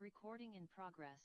Recording in progress.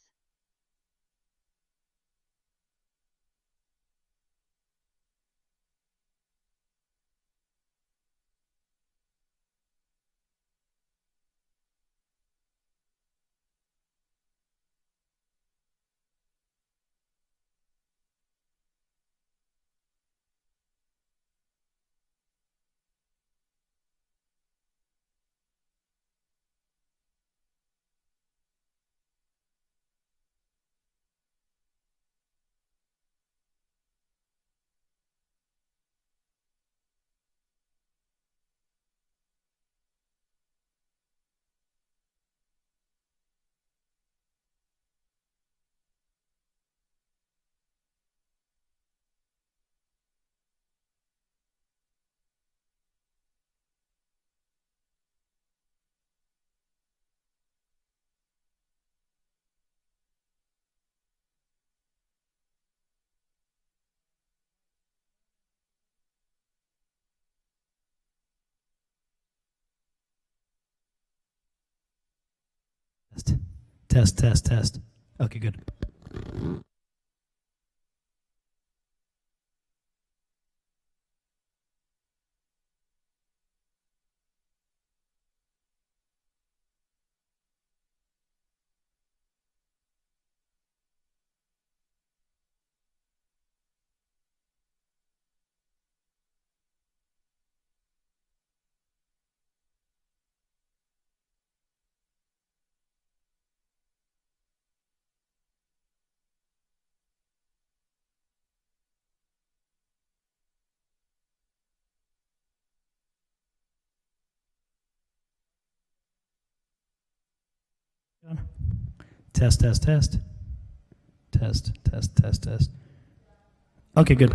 Test. Okay, good. Test. Okay, good.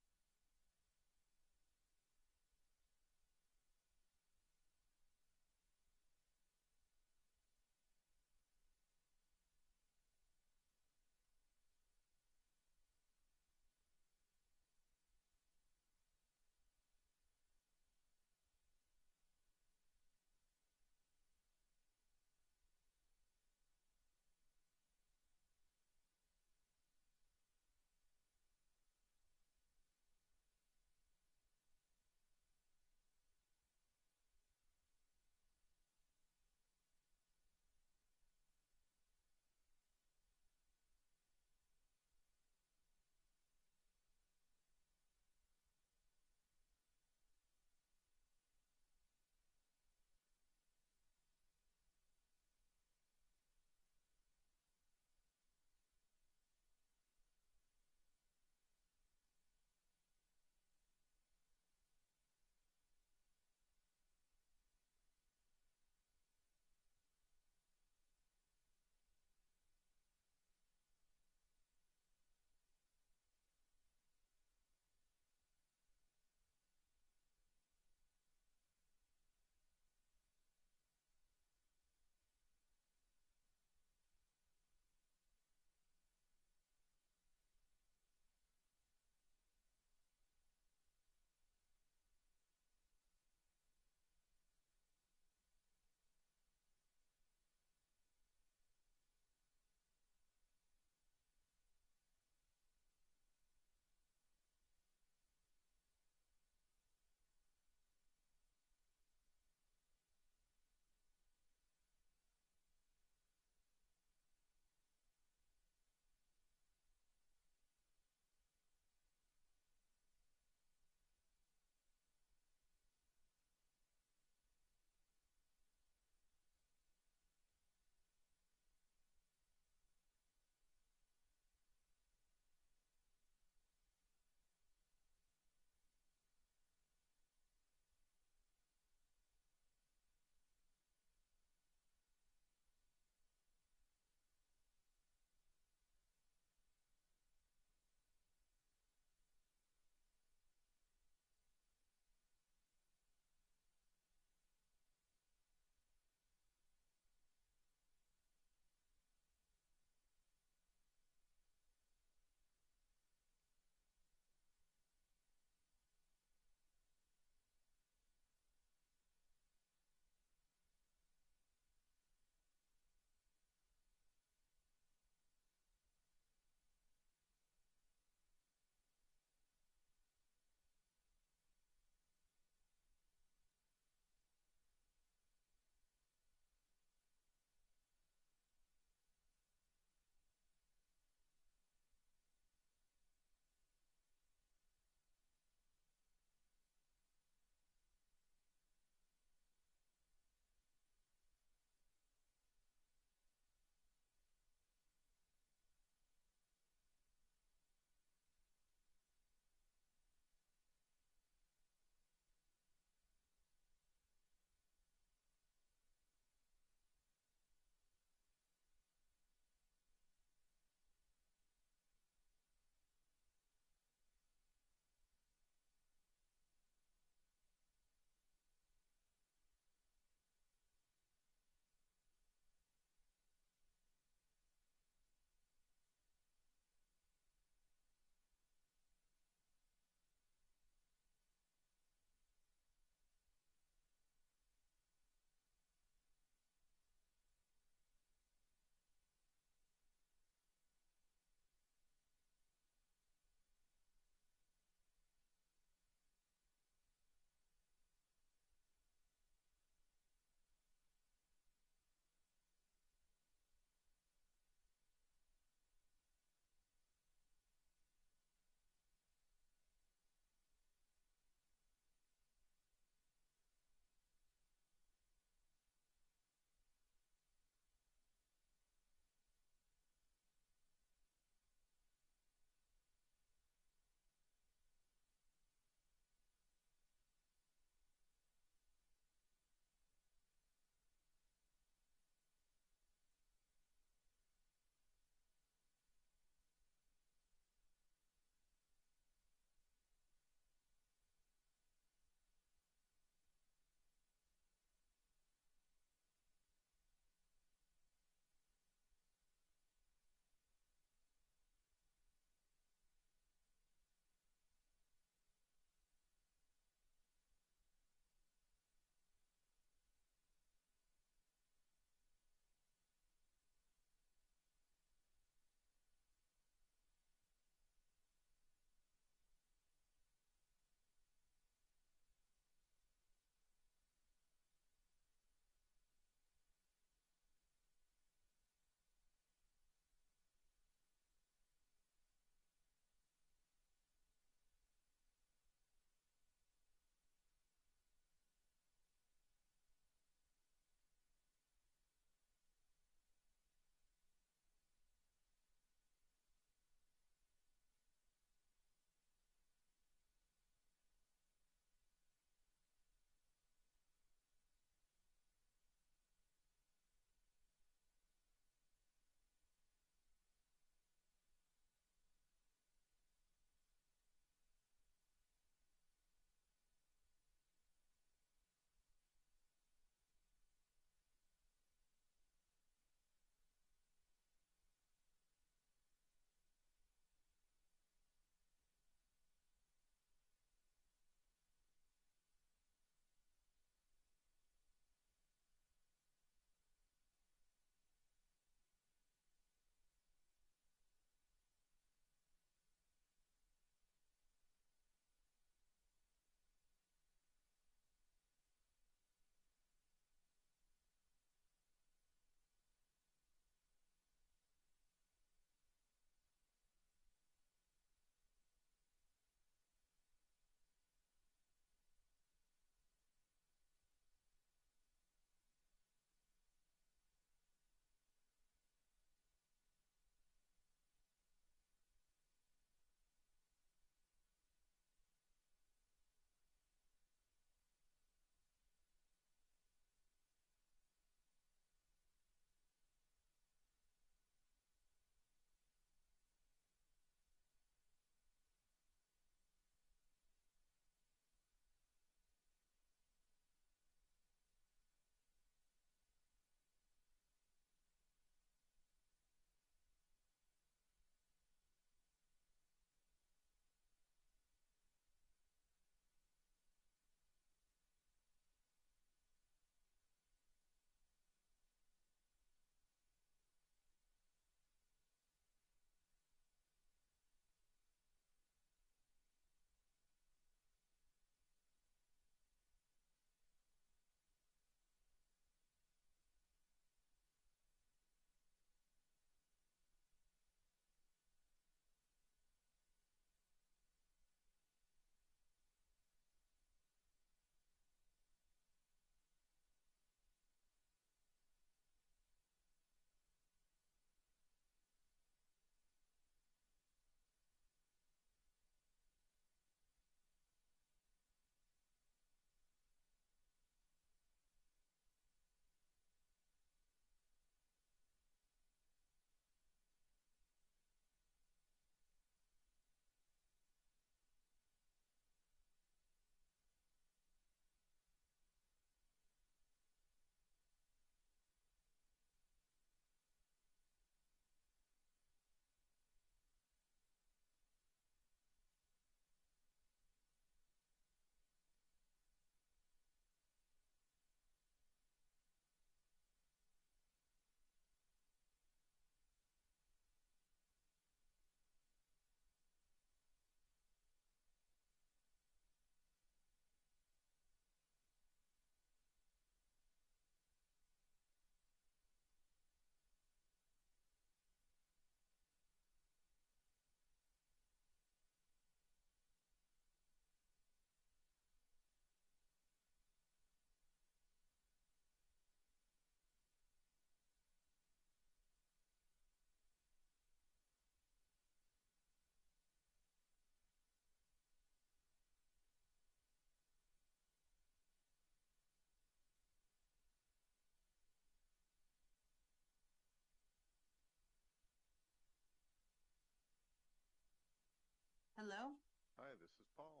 Hello? Hi, this is Paul.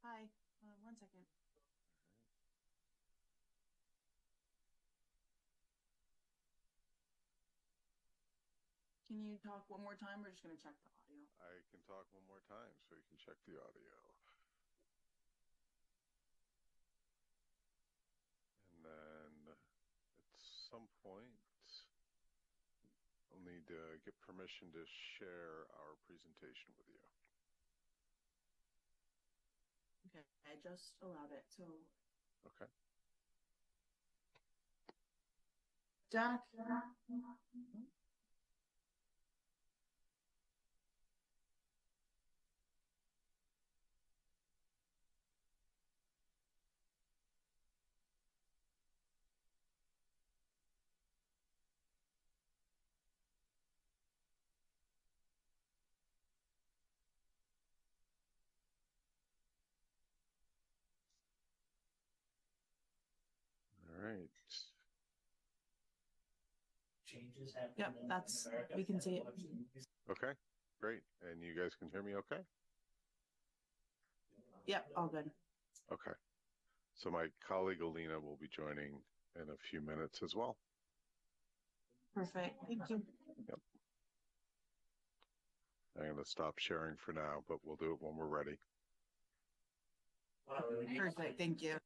Hi. 1 second. Can you talk one more time? We're just going to check the audio. I can talk one more time so you can check the audio. And then at some point, I'll need to get permission to share our presentation with you. Okay, I just allowed it. So, Okay. Jack. All right. Yep, we can see it. Okay, great. And you guys can hear me okay? Yep, all good. Okay. So my colleague Alina will be joining in a few minutes as well. Perfect. Thank you. Yep. I'm going to stop sharing for now, but we'll do it when we're ready. Perfect. Thank you.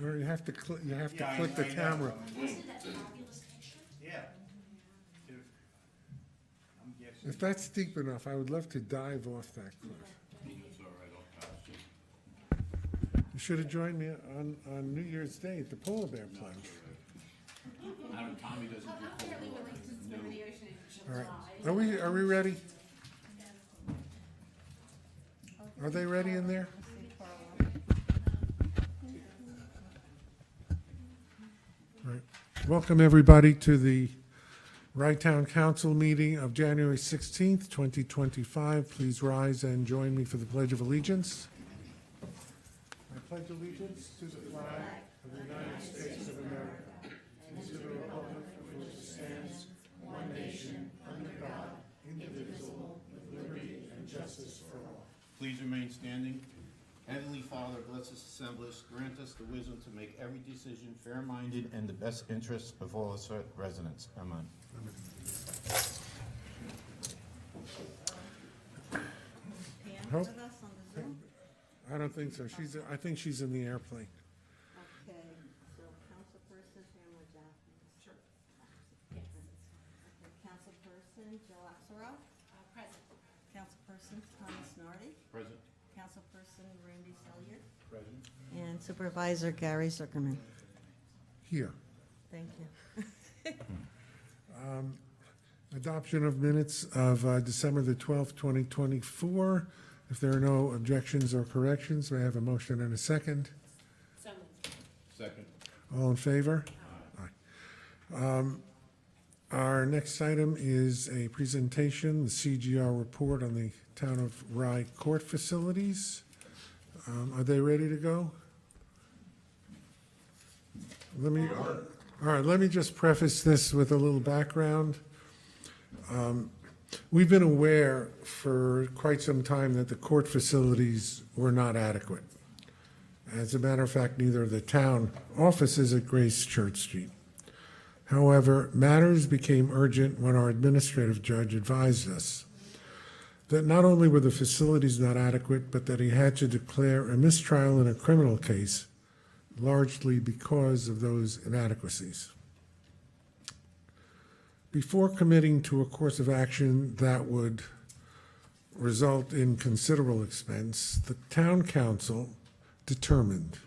Or you have to click the I know. camera. Yeah. I'm guessing. If that's steep enough, I would love to dive off that cliff. It's all right, I'll pass it. You should have joined me on New Year's Day at the polar bear plunge. Tommy doesn't do cold water. All right, are we ready? Are they ready in there? All right. Welcome everybody to the Rye Town Council meeting of January 16th, 2025. Please rise and join me for the Pledge of Allegiance. I pledge allegiance to the flag of the United States of America and to the republic for which it stands, one nation, under God, indivisible, with liberty and justice for all. Please remain standing. Heavenly Father, bless this assembly, grant us the wisdom to make every decision fair-minded and the best interest of all its residents. Amen. Hope- with us on the Zoom? I don't think so. I think she's in the airplane. Okay, so councilperson Pamela Jackson. Sure. Okay, councilperson Joe Axelrod. Present. Councilperson Thomas Nardi. Present. Councilperson Randy Sellier. Present. And Supervisor Gary Zuckerman. Here. Thank you. Adoption of minutes of December the 12th, 2024. If there are no objections or corrections, may I have a motion and a second? Second. All in favor? Aye. Our next item is a presentation, the CGR report on the Town of Rye court facilities. Are they ready to go? All right, let me just preface this with a little background. We've been aware for quite some time that the court facilities were not adequate. As a matter of fact, neither of the town offices at Grace Church Street. However, matters became urgent when our administrative judge advised us that not only were the facilities not adequate, but that he had to declare a mistrial in a criminal case, largely because of those inadequacies. Before committing to a course of action that would result in considerable expense, the town council determined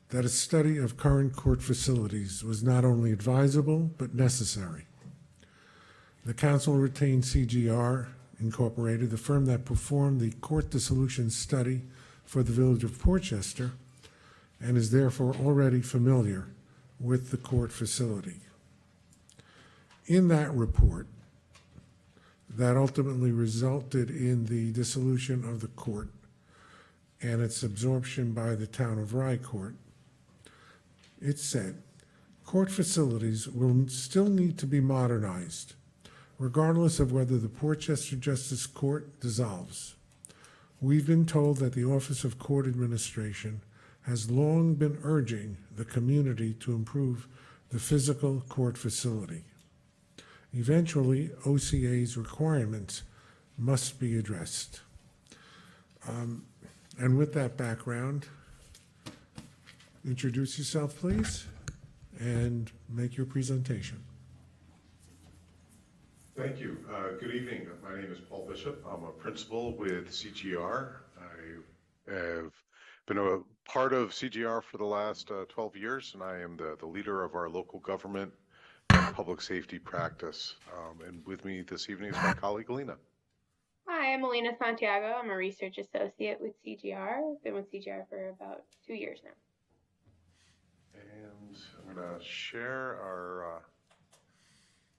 that a study of current court facilities was not only advisable, but necessary. The council retained CGR Incorporated, the firm that performed the court dissolution study for the village of Portchester, and is therefore already familiar with the court facility. In that report, that ultimately resulted in the dissolution of the court and its absorption by the Town of Rye Court, it said, court facilities will still need to be modernized, regardless of whether the Portchester Justice Court dissolves. We've been told that the Office of Court Administration has long been urging the community to improve the physical court facility. Eventually, OCA's requirements must be addressed. And with that background, introduce yourself, please, and make your presentation. Thank you. Good evening. My name is Paul Bishop. I'm a principal with CGR. I have been a part of CGR for the last 12 years, and I am the leader of our local government and public safety practice. And with me this evening is my colleague, Alina. Hi, I'm Elena Santiago. I'm a research associate with CGR. I've been with CGR for about 2 years now. And I'm going to share our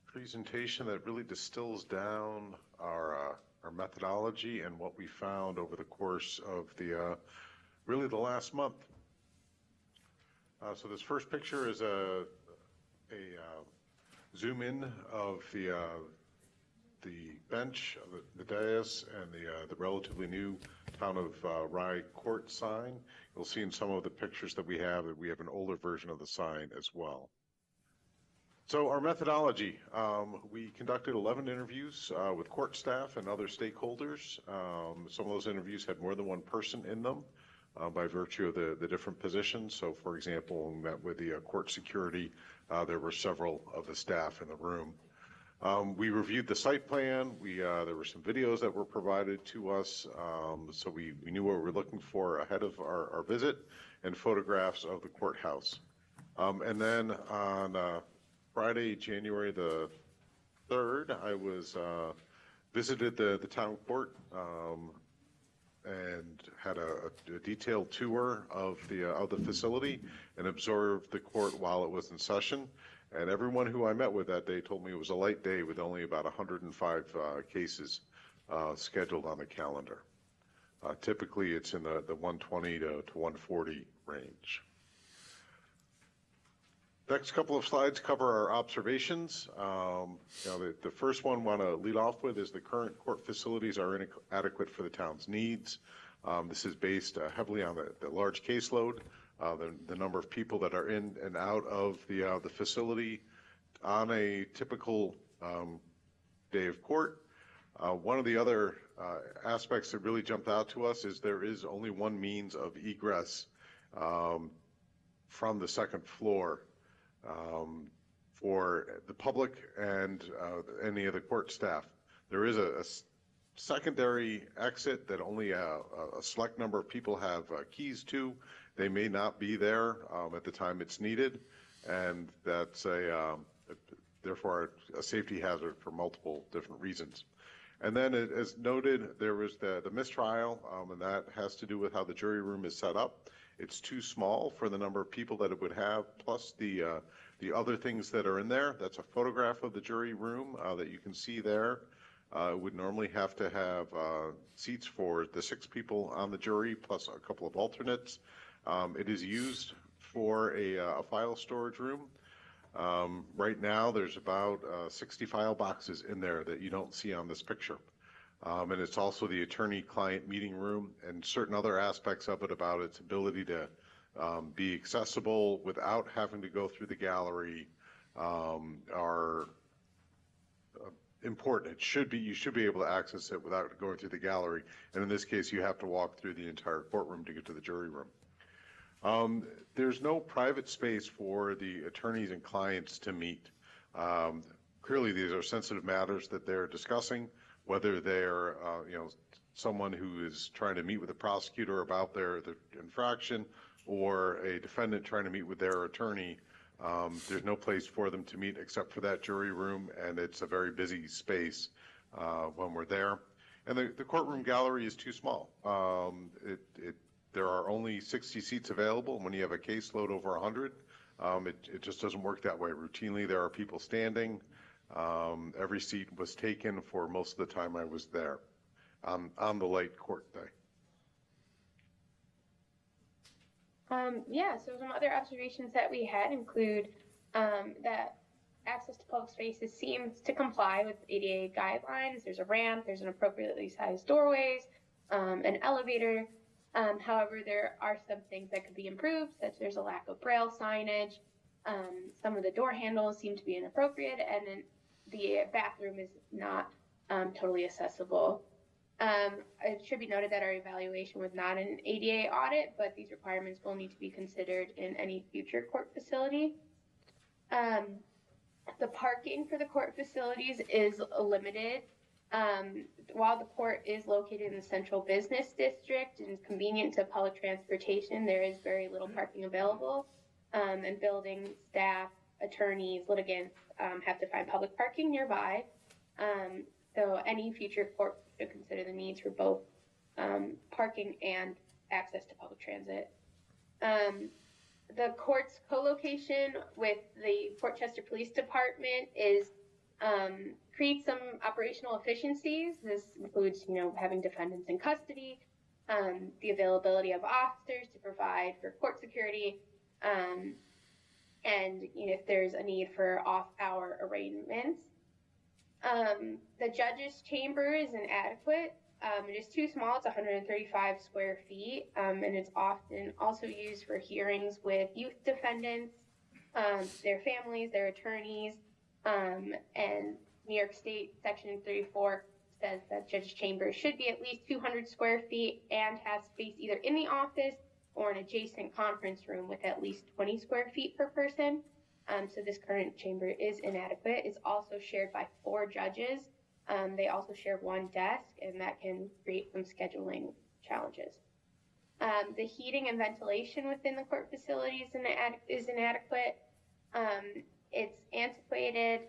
presentation that really distills down our methodology and what we found over the course of the really the last month. So this first picture is a zoom in of the bench, the dais, and the relatively new Town of Rye Court sign. You'll see in some of the pictures that we have an older version of the sign as well. So our methodology, we conducted 11 interviews with court staff and other stakeholders. Some of those interviews had more than one person in them. by virtue of the different positions. So, for example, when we met with the court security, there were several of the staff in the room. We reviewed the site plan. There were some videos that were provided to us, so we knew what we were looking for ahead of our visit, and photographs of the courthouse. And then on Friday, January the 3rd, I was visited the town court and had a detailed tour of the facility and observed the court while it was in session. And everyone who I met with that day told me it was a light day with only about 105 cases scheduled on the calendar. Typically, it's in the 120 to 140 range. Next couple of slides cover our observations. The first one I want to lead off with is the current court facilities are inadequate for the town's needs. This is based heavily on the large caseload, the number of people that are in and out of the facility on a typical day of court. One of the other aspects that really jumped out to us is there is only one means of egress from the second floor for the public and any of the court staff. There is a secondary exit that only a select number of people have keys to. They may not be there at the time it's needed, and that's therefore a safety hazard for multiple different reasons. And then, as noted, there was the mistrial, and that has to do with how the jury room is set up. It's too small for the number of people that it would have, plus the other things that are in there. That's a photograph of the jury room that you can see there. It would normally have to have seats for the 6 people on the jury, plus a couple of alternates. It is used for a file storage room. Right now, there's about 60 file boxes in there that you don't see on this picture. And it's also the attorney-client meeting room, and certain other aspects of it about its ability to be accessible without having to go through the gallery are important. You should be able to access it without going through the gallery. And in this case, you have to walk through the entire courtroom to get to the jury room. There's no private space for the attorneys and clients to meet. Clearly, these are sensitive matters that they're discussing, whether they're, someone who is trying to meet with a prosecutor about the infraction, or a defendant trying to meet with their attorney. There's no place for them to meet except for that jury room, and it's a very busy space when we're there. And the courtroom gallery is too small. There are only 60 seats available, and when you have a caseload over 100, it just doesn't work that way. Routinely, there are people standing. Every seat was taken for most of the time I was there on the late court day. So some other observations that we had include that access to public spaces seems to comply with ADA guidelines. There's a ramp, there's an appropriately sized doorways, an elevator. However, there are some things that could be improved, such there's a lack of braille signage. Some of the door handles seem to be inappropriate, and then the bathroom is not totally accessible. It should be noted that our evaluation was not an ADA audit, but these requirements will need to be considered in any future court facility. The parking for the court facilities is limited. While the court is located in the central business district and is convenient to public transportation, there is very little parking available. And building staff, attorneys, litigants have to find public parking nearby. So any future court should consider the needs for both parking and access to public transit. The court's co-location with the Westchester Police Department creates some operational efficiencies. This includes, having defendants in custody, the availability of officers to provide for court security, and if there's a need for off-hour arraignments. The judge's chamber is inadequate. It is too small. It's 135 square feet, and it's often also used for hearings with youth defendants, their families, their attorneys, and New York State Section 34 says that judge chambers should be at least 200 square feet and have space either in the office or an adjacent conference room with at least 20 square feet per person. So this current chamber is inadequate. It's also shared by 4 judges. They also share 1 desk, and that can create some scheduling challenges. The heating and ventilation within the court facility is inadequate. It's antiquated,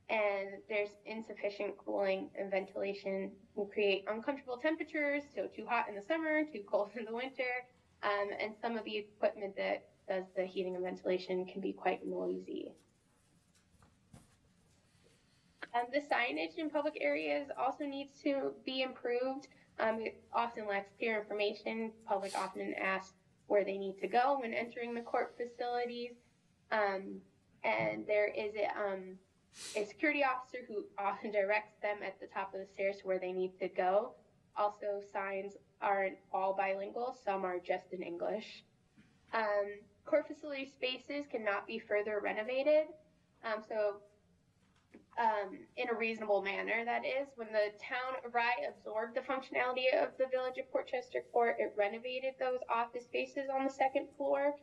and there's insufficient cooling and ventilation can create uncomfortable temperatures, so too hot in the summer, too cold in the winter, and some of the equipment that does the heating and ventilation can be quite noisy. The signage in public areas also needs to be improved. It often lacks clear information. Public often asks where they need to go when entering the court facilities. And there is a security officer who often directs them at the top of the stairs to where they need to go. Also, signs aren't all bilingual. Some are just in English. Court facility spaces cannot be further renovated. In a reasonable manner, that is. When the town of Rye absorbed the functionality of the Village of Portchester Court, it renovated those office spaces on the 2nd floor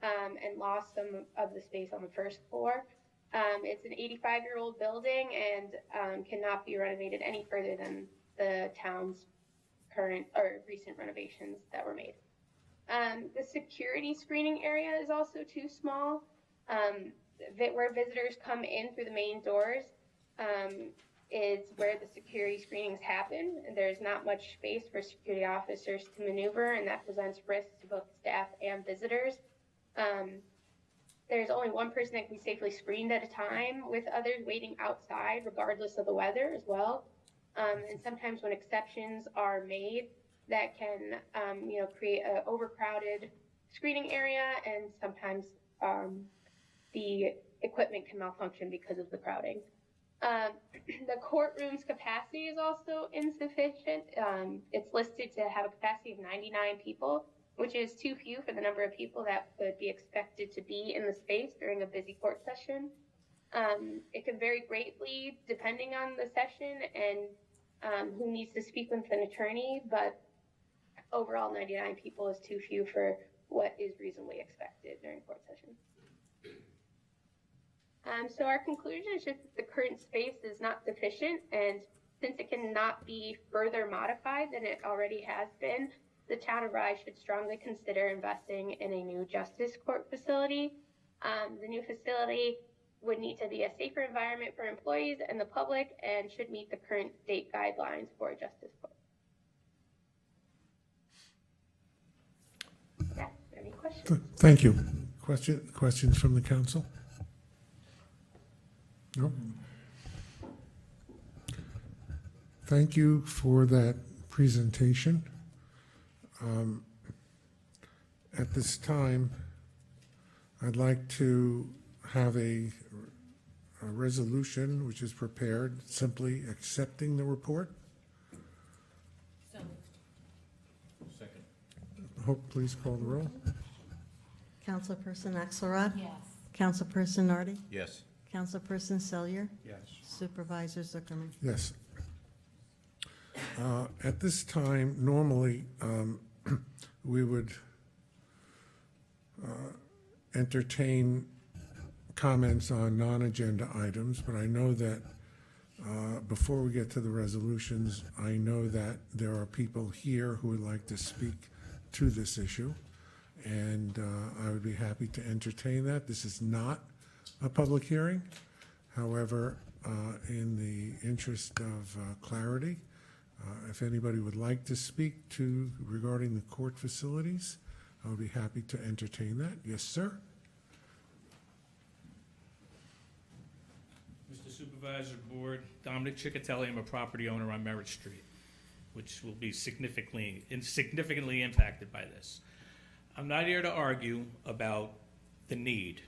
and lost some of the space on the 1st floor. It's an 85-year-old building and cannot be renovated any further than the town's current or recent renovations that were made. The security screening area is also too small. Where visitors come in through the main doors is where the security screenings happen. There's not much space for security officers to maneuver, and that presents risks to both staff and visitors. There's only one person that can be safely screened at a time, with others waiting outside regardless of the weather as well. And sometimes when exceptions are made, that can create an overcrowded screening area, and sometimes the equipment can malfunction because of the crowding. The courtroom's capacity is also insufficient. It's listed to have a capacity of 99 people, which is too few for the number of people that would be expected to be in the space during a busy court session. It can vary greatly depending on the session and who needs to speak with an attorney, but overall 99 people is too few for what is reasonably expected during court sessions. So our conclusion is just that the current space is not sufficient, and since it cannot be further modified than it already has been, the town of Rye should strongly consider investing in a new justice court facility. The new facility would need to be a safer environment for employees and the public, and should meet the current state guidelines for a justice court. Yeah, any questions? Thank you. Questions from the council? No? Thank you for that presentation. At this time, I'd like to have a resolution which is prepared, simply accepting the report. So moved. Second. Hope, please call the roll. Councilperson Axelrod? Yes. Councilperson Nardi? Yes. Councilperson Selyer? Yes. Supervisor Zuckerman? Yes. At this time, normally, we would entertain comments on non-agenda items, but I know that before we get to the resolutions, I know that there are people here who would like to speak to this issue, and I would be happy to entertain that. This is not a public hearing. However, in the interest of clarity, if anybody would like to speak regarding the court facilities, I would be happy to entertain that. Yes, sir. Mr. Supervisor, Board, Dominic Ciccatelli, I'm a property owner on Merritt Street, which will be significantly impacted by this. I'm not here to argue about the need.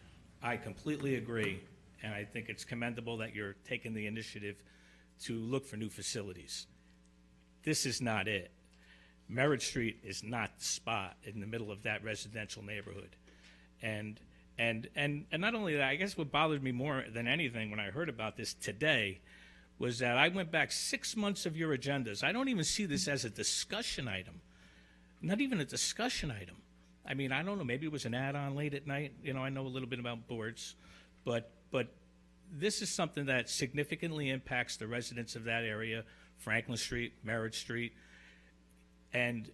I completely agree, and I think it's commendable that you're taking the initiative to look for new facilities. This is not it. Merritt Street is not the spot in the middle of that residential neighborhood. And not only that, I guess what bothered me more than anything when I heard about this today was that I went back 6 months of your agendas. I don't even see this as a discussion item, not even a discussion item. I mean, I don't know, maybe it was an add-on late at night. You know, I know a little bit about boards, but this is something that significantly impacts the residents of that area, Franklin Street, Merritt Street. And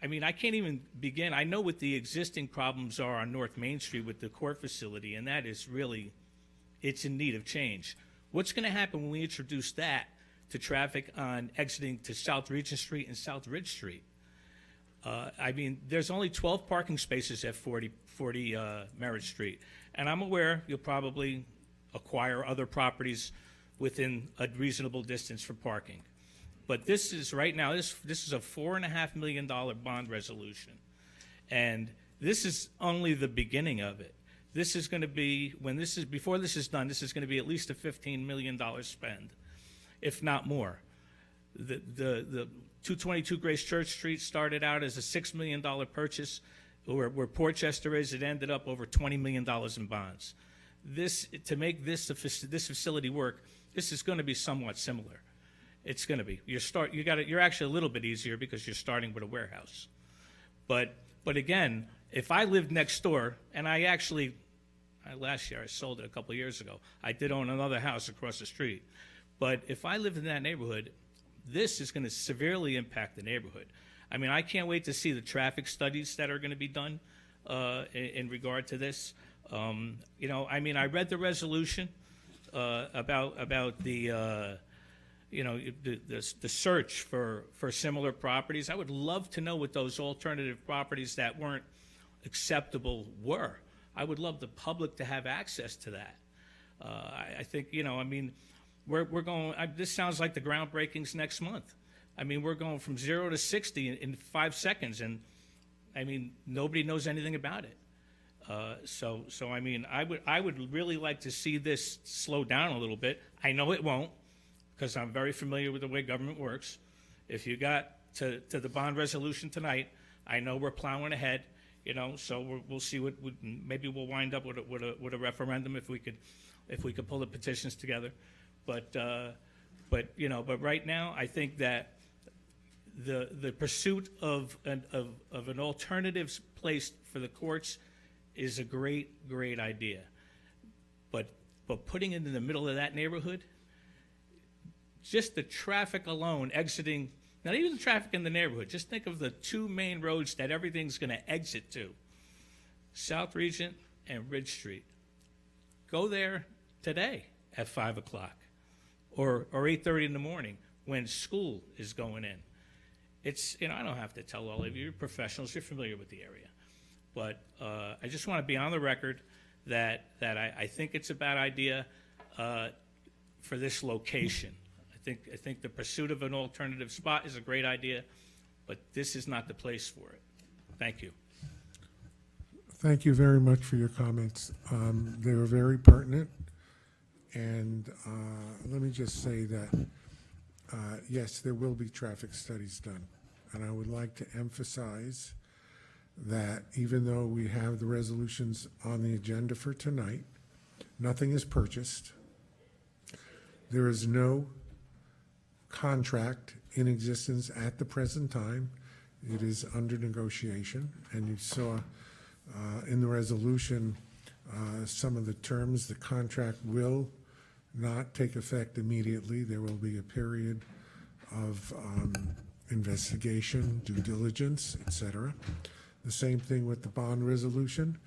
I mean, I can't even begin. I know what the existing problems are on North Main Street with the court facility, and that is really, it's in need of change. What's going to happen when we introduce that to traffic on exiting to South Regent Street and South Ridge Street? I mean, there's only 12 parking spaces at 40 Merritt Street. And I'm aware you'll probably acquire other properties within a reasonable distance for parking. But this is, right now, this is a $4.5 million bond resolution. And this is only the beginning of it. This is going to be, before this is done, this is going to be at least a $15 million spend, if not more. The 222 Grace Church Street started out as a $6 million purchase. Where Portchester is, it ended up over $20 million in bonds. To make this facility work, this is going to be somewhat similar. It's going to be. You're actually a little bit easier because you're starting with a warehouse. But again, if I lived next door, and last year I sold it a couple of years ago. I did own another house across the street. But if I lived in that neighborhood, this is going to severely impact the neighborhood. I mean, I can't wait to see the traffic studies that are going to be done in regard to this. You know, I mean, I read the resolution about the the search for similar properties. I would love to know what those alternative properties that weren't acceptable were. I would love the public to have access to that. I think, you know, I mean, we're going, this sounds like the groundbreakings next month. I mean, we're going from 0 to 60 in 5 seconds, and I mean, nobody knows anything about it. So I mean, I would really like to see this slow down a little bit. I know it won't, because I'm very familiar with the way government works. If you got to the bond resolution tonight, I know we're plowing ahead, you know. So we'll see what maybe we'll wind up with a referendum if we could pull the petitions together. But you know, but right now, I think that the pursuit of an alternative place for the courts is a great idea. But putting it in the middle of that neighborhood, just the traffic alone exiting, not even the traffic in the neighborhood, just think of the two main roads that everything's going to exit to, South Regent and Ridge Street. Go there today at 5 o'clock or 8:30 in the morning when school is going in. It's, you know, I don't have to tell all of you, you're professionals, you're familiar with the area. But I just want to be on the record that I think it's a bad idea for this location. I think the pursuit of an alternative spot is a great idea, but this is not the place for it. Thank you. Thank you very much for your comments. They were very pertinent. And let me just say that, yes, there will be traffic studies done. And I would like to emphasize that even though we have the resolutions on the agenda for tonight, nothing is purchased. There is no contract in existence at the present time. It is under negotiation. And you saw in the resolution some of the terms. The contract will not take effect immediately. There will be a period of investigation, due diligence, etc. The same thing with the bond resolution.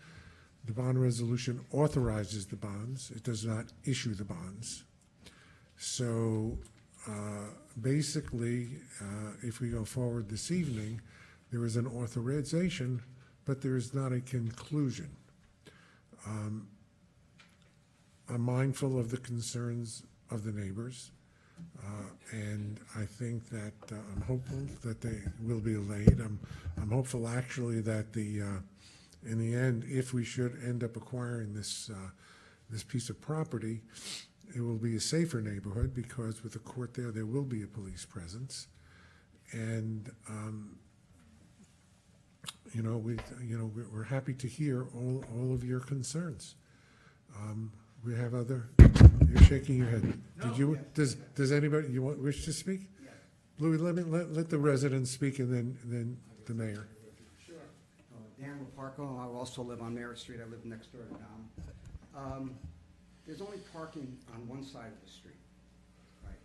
The bond resolution authorizes the bonds. It does not issue the bonds. So basically, if we go forward this evening, there is an authorization, but there is not a conclusion. I'm mindful of the concerns of the neighbors, and I think that I'm hopeful that they will be allayed. I'm hopeful actually that in the end, if we should end up acquiring this piece of property, it will be a safer neighborhood because with the court there will be a police presence, and we're happy to hear all of your concerns. We have other You're shaking your head. Did you, does anybody, wish to speak? Louis, let the residents speak and then the mayor. Sure. Dan Laparco, I also live on Merritt Street, I live next door to Dom. There's only parking on one side of the street, right?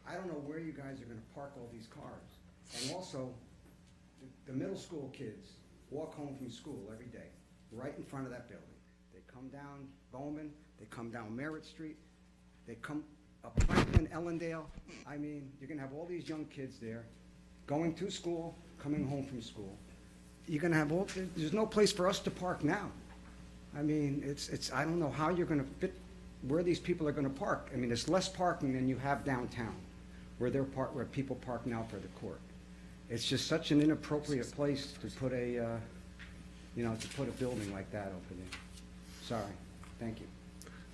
I don't know where you guys are gonna park all these cars. And also, the middle school kids walk home from school every day, right in front of that building. They come down Bowman, they come down Merritt Street, they come up Franklin, Ellendale. I mean, you're gonna have all these young kids there, going to school, coming home from school. You're gonna have there's no place for us to park now. I mean, I don't know how you're gonna fit where these people are gonna park. I mean, there's less parking than you have downtown, where people park now for the court. It's just such an inappropriate place to put a, to put a building like that over there. Sorry, thank you.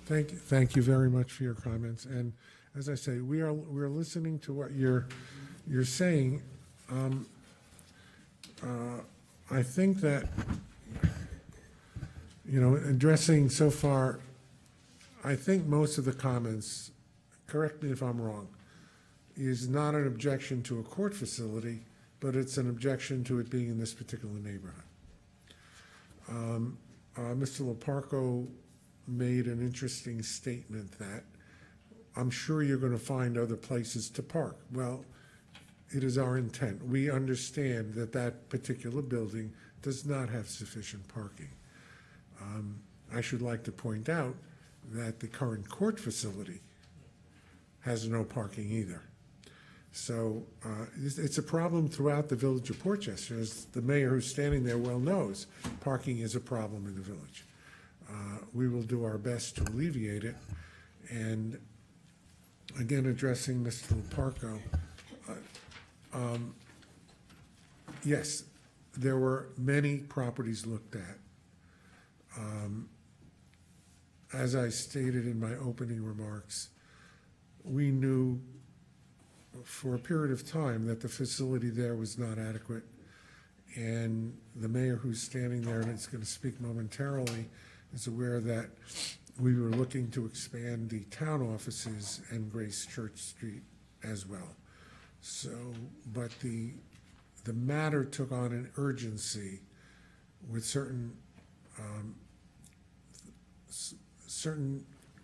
Thank you very much for your comments. And as I say, we're listening to what you're saying. I think that, addressing so far, I think most of the comments, correct me if I'm wrong, is not an objection to a court facility, but it's an objection to it being in this particular neighborhood. Mr. Laparco made an interesting statement that I'm sure you're going to find other places to park. Well, it is our intent. We understand that that particular building does not have sufficient parking. I should like to point out that the current court facility has no parking either. So it's a problem throughout the village of Portchester. As the mayor who's standing there well knows, parking is a problem in the village. We will do our best to alleviate it. And again, addressing Mr. Laparco, yes, there were many properties looked at. As I stated in my opening remarks, we knew for a period of time that the facility there was not adequate. And the mayor who's standing there and is going to speak momentarily is aware that we were looking to expand the town offices and Grace Church Street as well. So, but the matter took on an urgency with certain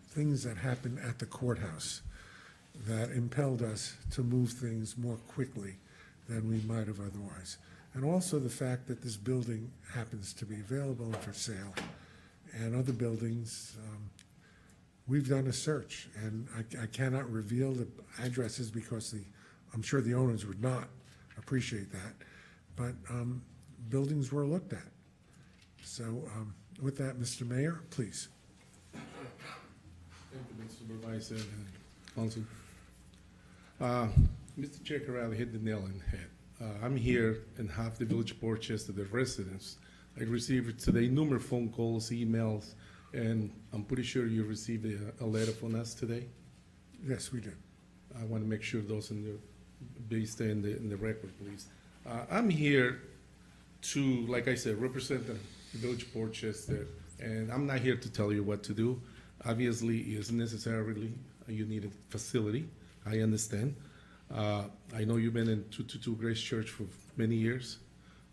things that happened at the courthouse that impelled us to move things more quickly than we might have otherwise. And also the fact that this building happens to be available and for sale. And other buildings, we've done a search, and I cannot reveal the addresses because I'm sure the owners would not appreciate that, but buildings were looked at. So with that, Mr. Mayor, please. Thank you, Mr. Supervisor and Council. Mr. Chair Corral hit the nail on the head. I'm here and half the village of Portchester, the residents. I received today numerous phone calls, emails, and I'm pretty sure you received a letter from us today. Yes, we did. I want to make sure those stay in the record, please. I'm here to, like I said, represent the village of Portchester, and I'm not here to tell you what to do. Obviously, it's necessarily you need a facility. I understand. I know you've been in 222 Grace Church for many years.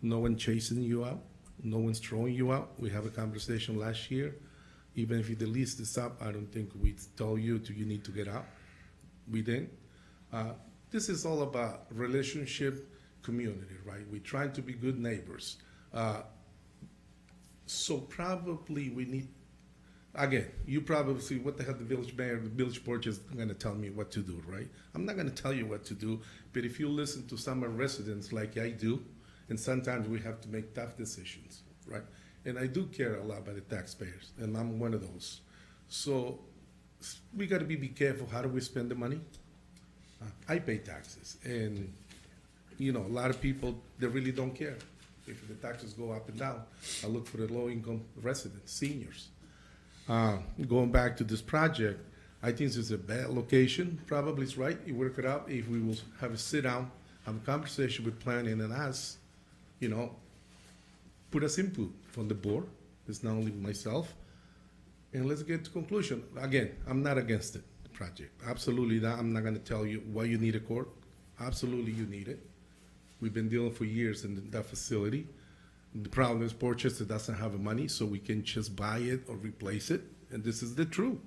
No one chasing you out. No one's throwing you out. We have a conversation last year. Even if you lease this up, I don't think we tell you you need to get out. We didn't. This is all about relationship, community, right? We're trying to be good neighbors. So probably we need, again, you probably see what the hell the village mayor, the village board is going to tell me what to do, right? I'm not going to tell you what to do, but if you listen to some of our residents like I do, and sometimes we have to make tough decisions, right? And I do care a lot about the taxpayers, and I'm one of those. So we got to be careful. How do we spend the money? I pay taxes, and a lot of people, they really don't care if the taxes go up and down. I look for the low-income residents, seniors. Going back to this project, I think this is a bad location. Probably it's right. You work it out. If we will have a sit down, have a conversation with planning and us, put us input from the board. It's not only myself. And let's get to conclusion. Again, I'm not against it. project. Absolutely not. I'm not gonna tell you why you need a court. Absolutely you need it. We've been dealing for years in that facility. The problem is Portchester doesn't have the money, so we can just buy it or replace it, and this is the truth.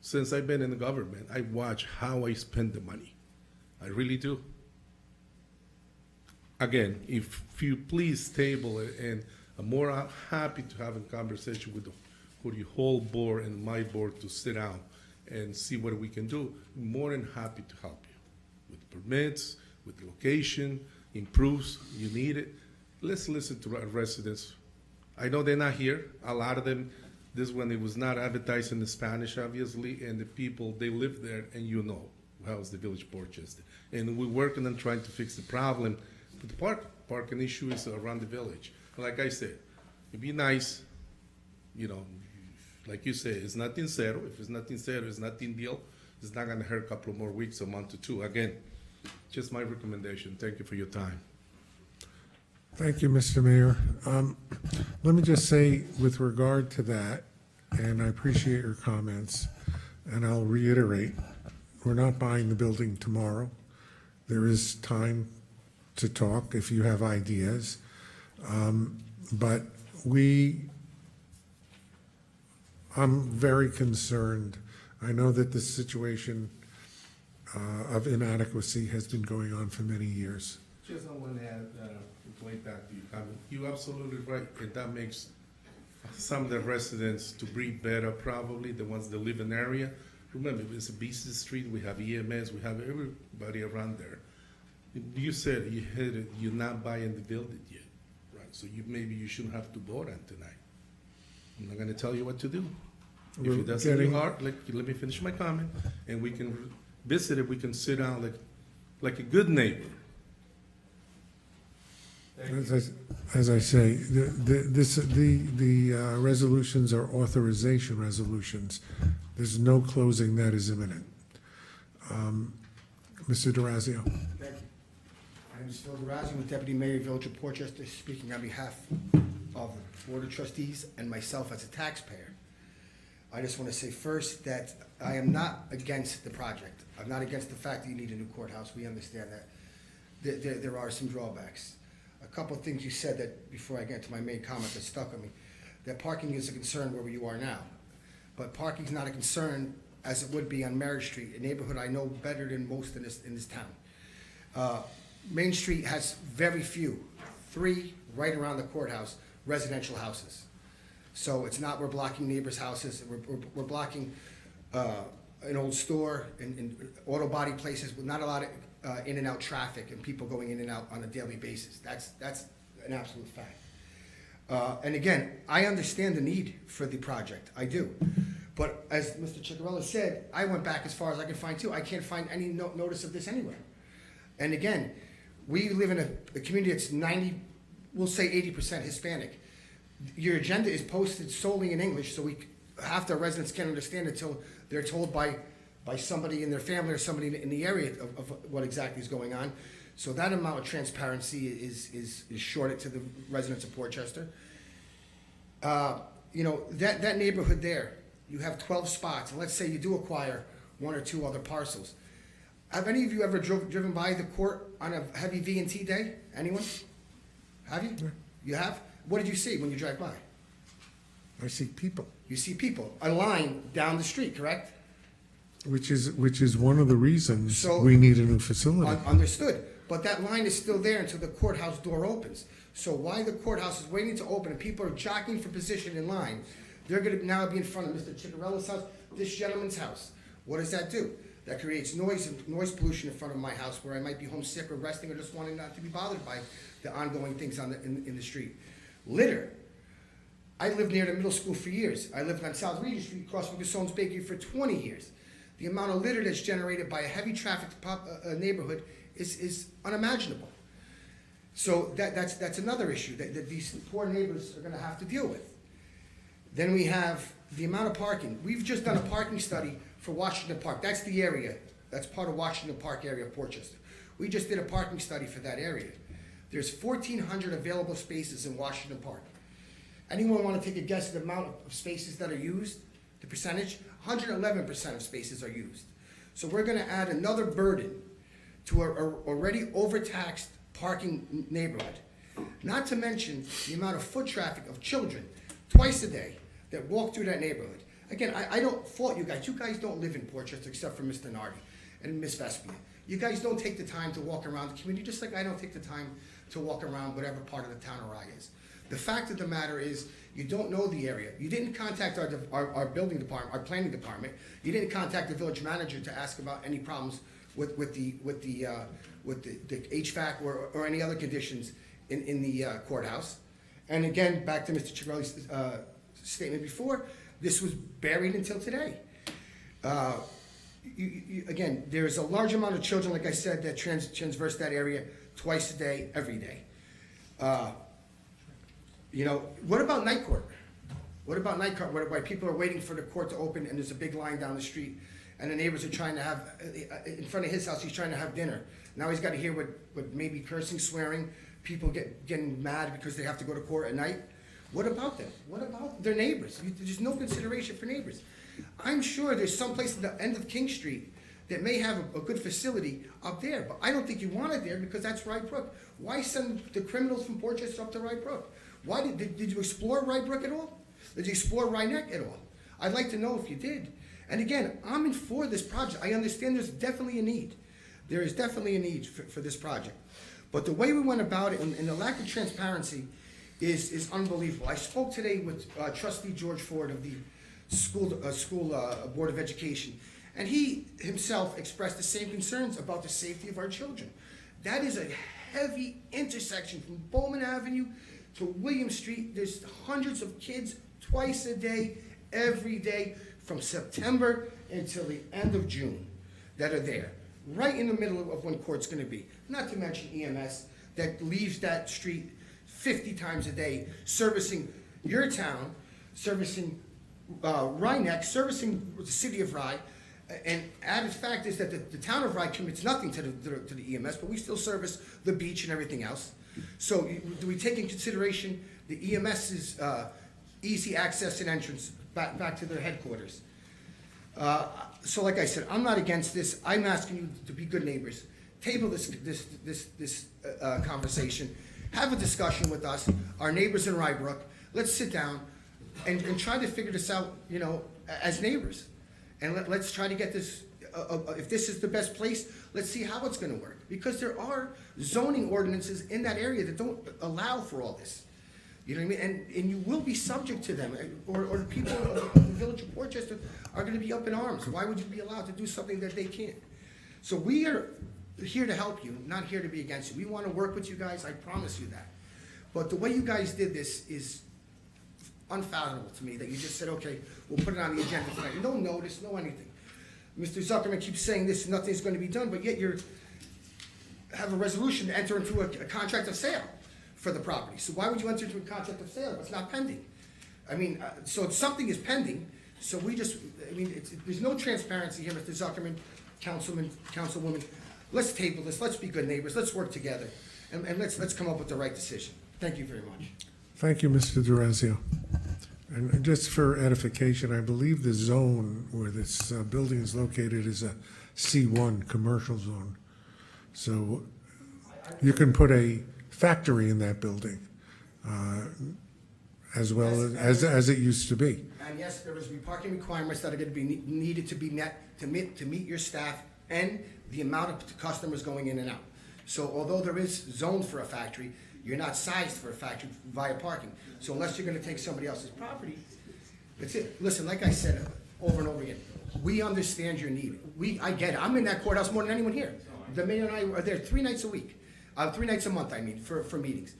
Since I've been in the government, I watch how I spend the money. I really do. Again, if you please table it, and I'm more happy to have a conversation with the whole board and my board to sit down and see what we can do. I'm more than happy to help you with permits, with the location, improves, you need it. Let's listen to our residents. I know they're not here. A lot of them, this one, it was not advertised in the Spanish, obviously, and the people, they live there, and you know how's the village Portchester. And we're working on trying to fix the problem. But the parking issue is around the village. Like I said, it'd be nice, you know, like you say, it's nothing zero. If it's nothing zero, it's nothing deal. It's not gonna hurt a couple of more weeks, a month or two. Again, just my recommendation. Thank you for your time. Thank you, Mr. Mayor. Let me just say with regard to that, and I appreciate your comments, and I'll reiterate, we're not buying the building tomorrow. There is time to talk if you have ideas. But I'm very concerned. I know that this situation of inadequacy has been going on for many years. Just I want to add, point back to you, comment. You're absolutely right, and that makes some of the residents to breathe better, probably, the ones that live in the area. Remember, it's a busy street, we have EMS, we have everybody around there. You said you hit it, you're not buying the building yet, right? So maybe you shouldn't have to vote on tonight. I'm not gonna tell you what to do. If it doesn't your heart, let me finish my comment, and we can visit it, we can sit down like a good neighbor. As I say, the resolutions are authorization resolutions. There's no closing that is imminent. Mr. DeRazio. Thank you. My name is Phil DeRazio, I'm Deputy Mayor, Village of Portchester, speaking on behalf of the Board of Trustees and myself as a taxpayer. I just want to say first that I am not against the project. I'm not against the fact that you need a new courthouse. We understand that. There are some drawbacks. A couple of things you said that, before I get to my main comment, that stuck with me, that parking is a concern where you are now. But parking is not a concern as it would be on Merritt Street, a neighborhood I know better than most in this town. Main Street has very few, 3 right around the courthouse, residential houses. So it's not we're blocking neighbors' houses, we're blocking an old store and auto body places with not a lot of in and out traffic and people going in and out on a daily basis. That's an absolute fact. And again, I understand the need for the project, I do. But as Mr. Ciccarella said, I went back as far as I can find too. I can't find any notice of this anywhere. And again, we live in a community that's 90, we'll say 80% Hispanic. Your agenda is posted solely in English, so half the residents can't understand it until they're told by somebody in their family or somebody in the area of what exactly is going on. So that amount of transparency is shorted to the residents of Portchester. You know, that neighborhood there, you have 12 spots, and let's say you do acquire 1 or 2 other parcels. Have any of you ever driven by the court on a heavy V&T day? Anyone? Have you? Yeah. You have? What did you see when you drive by? I see people. You see people, a line down the street, correct? Which is one of the reasons So- we need a new facility. Understood. But that line is still there until the courthouse door opens. So while the courthouse is waiting to open and people are jockeying for position in line, they're gonna now be in front of Mr. Ciccarella's house, this gentleman's house. What does that do? That creates noise and noise pollution in front of my house where I might be homesick or resting or just wanting not to be bothered by the ongoing things in the street. Litter. I lived near the middle school for years. I lived on South Regent Street across from Gasson's Bakery for 20 years. The amount of litter that's generated by a heavy traffic neighborhood is unimaginable. So that's another issue that these poor neighbors are gonna have to deal with. Then we have the amount of parking. We've just done a parking study for Washington Park. That's the area, that's part of Washington Park area of Portchester. We just did a parking study for that area. There's 1,400 available spaces in Washington Park. Anyone wanna take a guess at the amount of spaces that are used the percentage, 111% of spaces are used. So we're gonna add another burden to our already overtaxed parking neighborhood. Not to mention the amount of foot traffic of children twice a day that walk through that neighborhood. Again, I don't fault you guys. You guys don't live in Portchester except for Mr. Nardi and Miss Vespia. You guys don't take the time to walk around the community, just like I don't take the time to walk around whatever part of the town or I is. The fact of the matter is, you don't know the area. You didn't contact our building department, our planning department. You didn't contact the village manager to ask about any problems with the HVAC or any other conditions in the courthouse. And again, back to Mr. Chiarelli's statement before, this was buried until today. Again, there's a large amount of children, like I said, that transverse that area twice a day, every day. You know, what about night court? What about night court, where people are waiting for the court to open and there's a big line down the street and the neighbors are trying to have, in front of his house, he's trying to have dinner. Now he's got to hear what maybe cursing, swearing, people getting mad because they have to go to court at night. What about them? What about their neighbors? There's no consideration for neighbors. I'm sure there's some place at the end of King Street that may have a good facility up there, but I don't think you want it there because that's Rye Brook. Why send the criminals from Portchester up to Rye Brook? Why did you explore Rye Brook at all? Did you explore Rye Neck at all? I'd like to know if you did. And again, I'm in for this project. I understand there's definitely a need. There is definitely a need for this project. But the way we went about it and the lack of transparency is unbelievable. I spoke today with Trustee George Ford of the school Board of Education, and he himself expressed the same concerns about the safety of our children. That is a heavy intersection from Bowman Avenue to William Street. There's hundreds of kids twice a day, every day, from September until the end of June that are there, right in the middle of when court's gonna be. Not to mention EMS that leaves that street 50 times a day, servicing your town, servicing Rye Neck, servicing the city of Rye. And added fact is that the town of Rye commits nothing to the EMS, but we still service the beach and everything else. So do we take in consideration the EMS's easy access and entrance back to their headquarters? So like I said, I'm not against this. I'm asking you to be good neighbors. Table this conversation. Have a discussion with us, our neighbors in Rye Brook. Let's sit down and try to figure this out, you know, as neighbors. And let's try to get this, if this is the best place, let's see how it's gonna work. Because there are zoning ordinances in that area that don't allow for all this. You know what I mean? And you will be subject to them, or the people of the village of Portchester are gonna be up in arms. Why would you be allowed to do something that they can't? So we are here to help you, not here to be against you. We wanna work with you guys, I promise you that. But the way you guys did this is unfathomable to me, that you just said, okay, we'll put it on the agenda tonight. No notice, no anything. Mr. Zuckerman keeps saying this, nothing's gonna be done, but yet you have a resolution to enter into a contract of sale for the property. So why would you enter into a contract of sale if it's not pending? I mean, so something is pending, so we just, I mean, there's no transparency here, Mr. Zuckerman, Councilman, Councilwoman. Let's table this, let's be good neighbors, let's work together, and let's come up with the right decision. Thank you very much. Thank you, Mr. Durazio. And just for edification, I believe the zone where this building is located is a C1 commercial zone. So you can put a factory in that building, as well as it used to be. And yes, there is parking requirements that are going to be needed to be met to meet your staff and the amount of customers going in and out. So although there is zoned for a factory, you're not sized for a factory via parking. So unless you're gonna take somebody else's property, that's it. Listen, like I said over and over again, we understand your need. I get it. I'm in that courthouse more than anyone here. The mayor and I are there 3 nights a week, 3 nights a month, I mean, for meetings.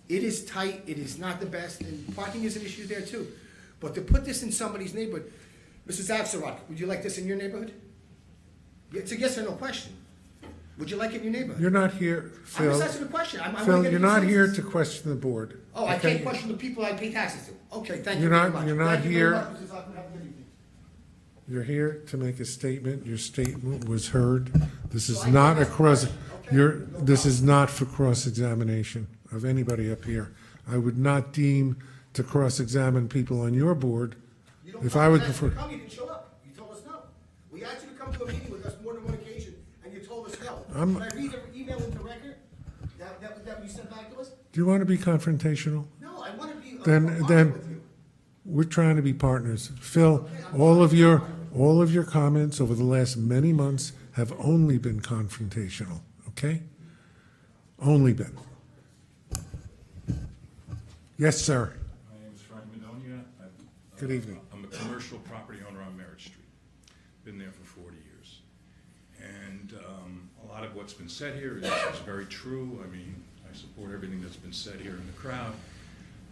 It is tight, it is not the best, and parking is an issue there too. But to put this in somebody's neighborhood, Mrs. Axelrod, would you like this in your neighborhood? It's a yes or no question. Would you like it in your neighborhood? You're not here, Phil. I'm just asking a question. Phil, you're not here to question the board. Oh, I okay? can't question the people I pay taxes to. Okay, thank you You're very not- much. you're not Thank you here- very much, Mrs. Zuckerman. Have a good evening. You're here to make a statement. Your statement was heard. This is So I not can a ask cross. questions. Okay, This is not for cross-examination of anybody up here. I would not deem to cross-examine people on your board You don't If come. I would You asked prefer- to come, you didn't show up. You told us no. We asked you to come to a meeting with us more than one occasion, and you told us no. I'm- Can I read the email into record that you sent back to us? Do you want to be confrontational? No, I want to be Then with you. we're trying to be partners. Phil, all of your comments over the last many months have only been confrontational, okay? Only been. Yes, sir. My name is Frank Madonia. Good evening. I'm a commercial property owner on Merritt Street. Been there for 40 years. And a lot of what's been said here is very true. I mean, I support everything that's been said here in the crowd.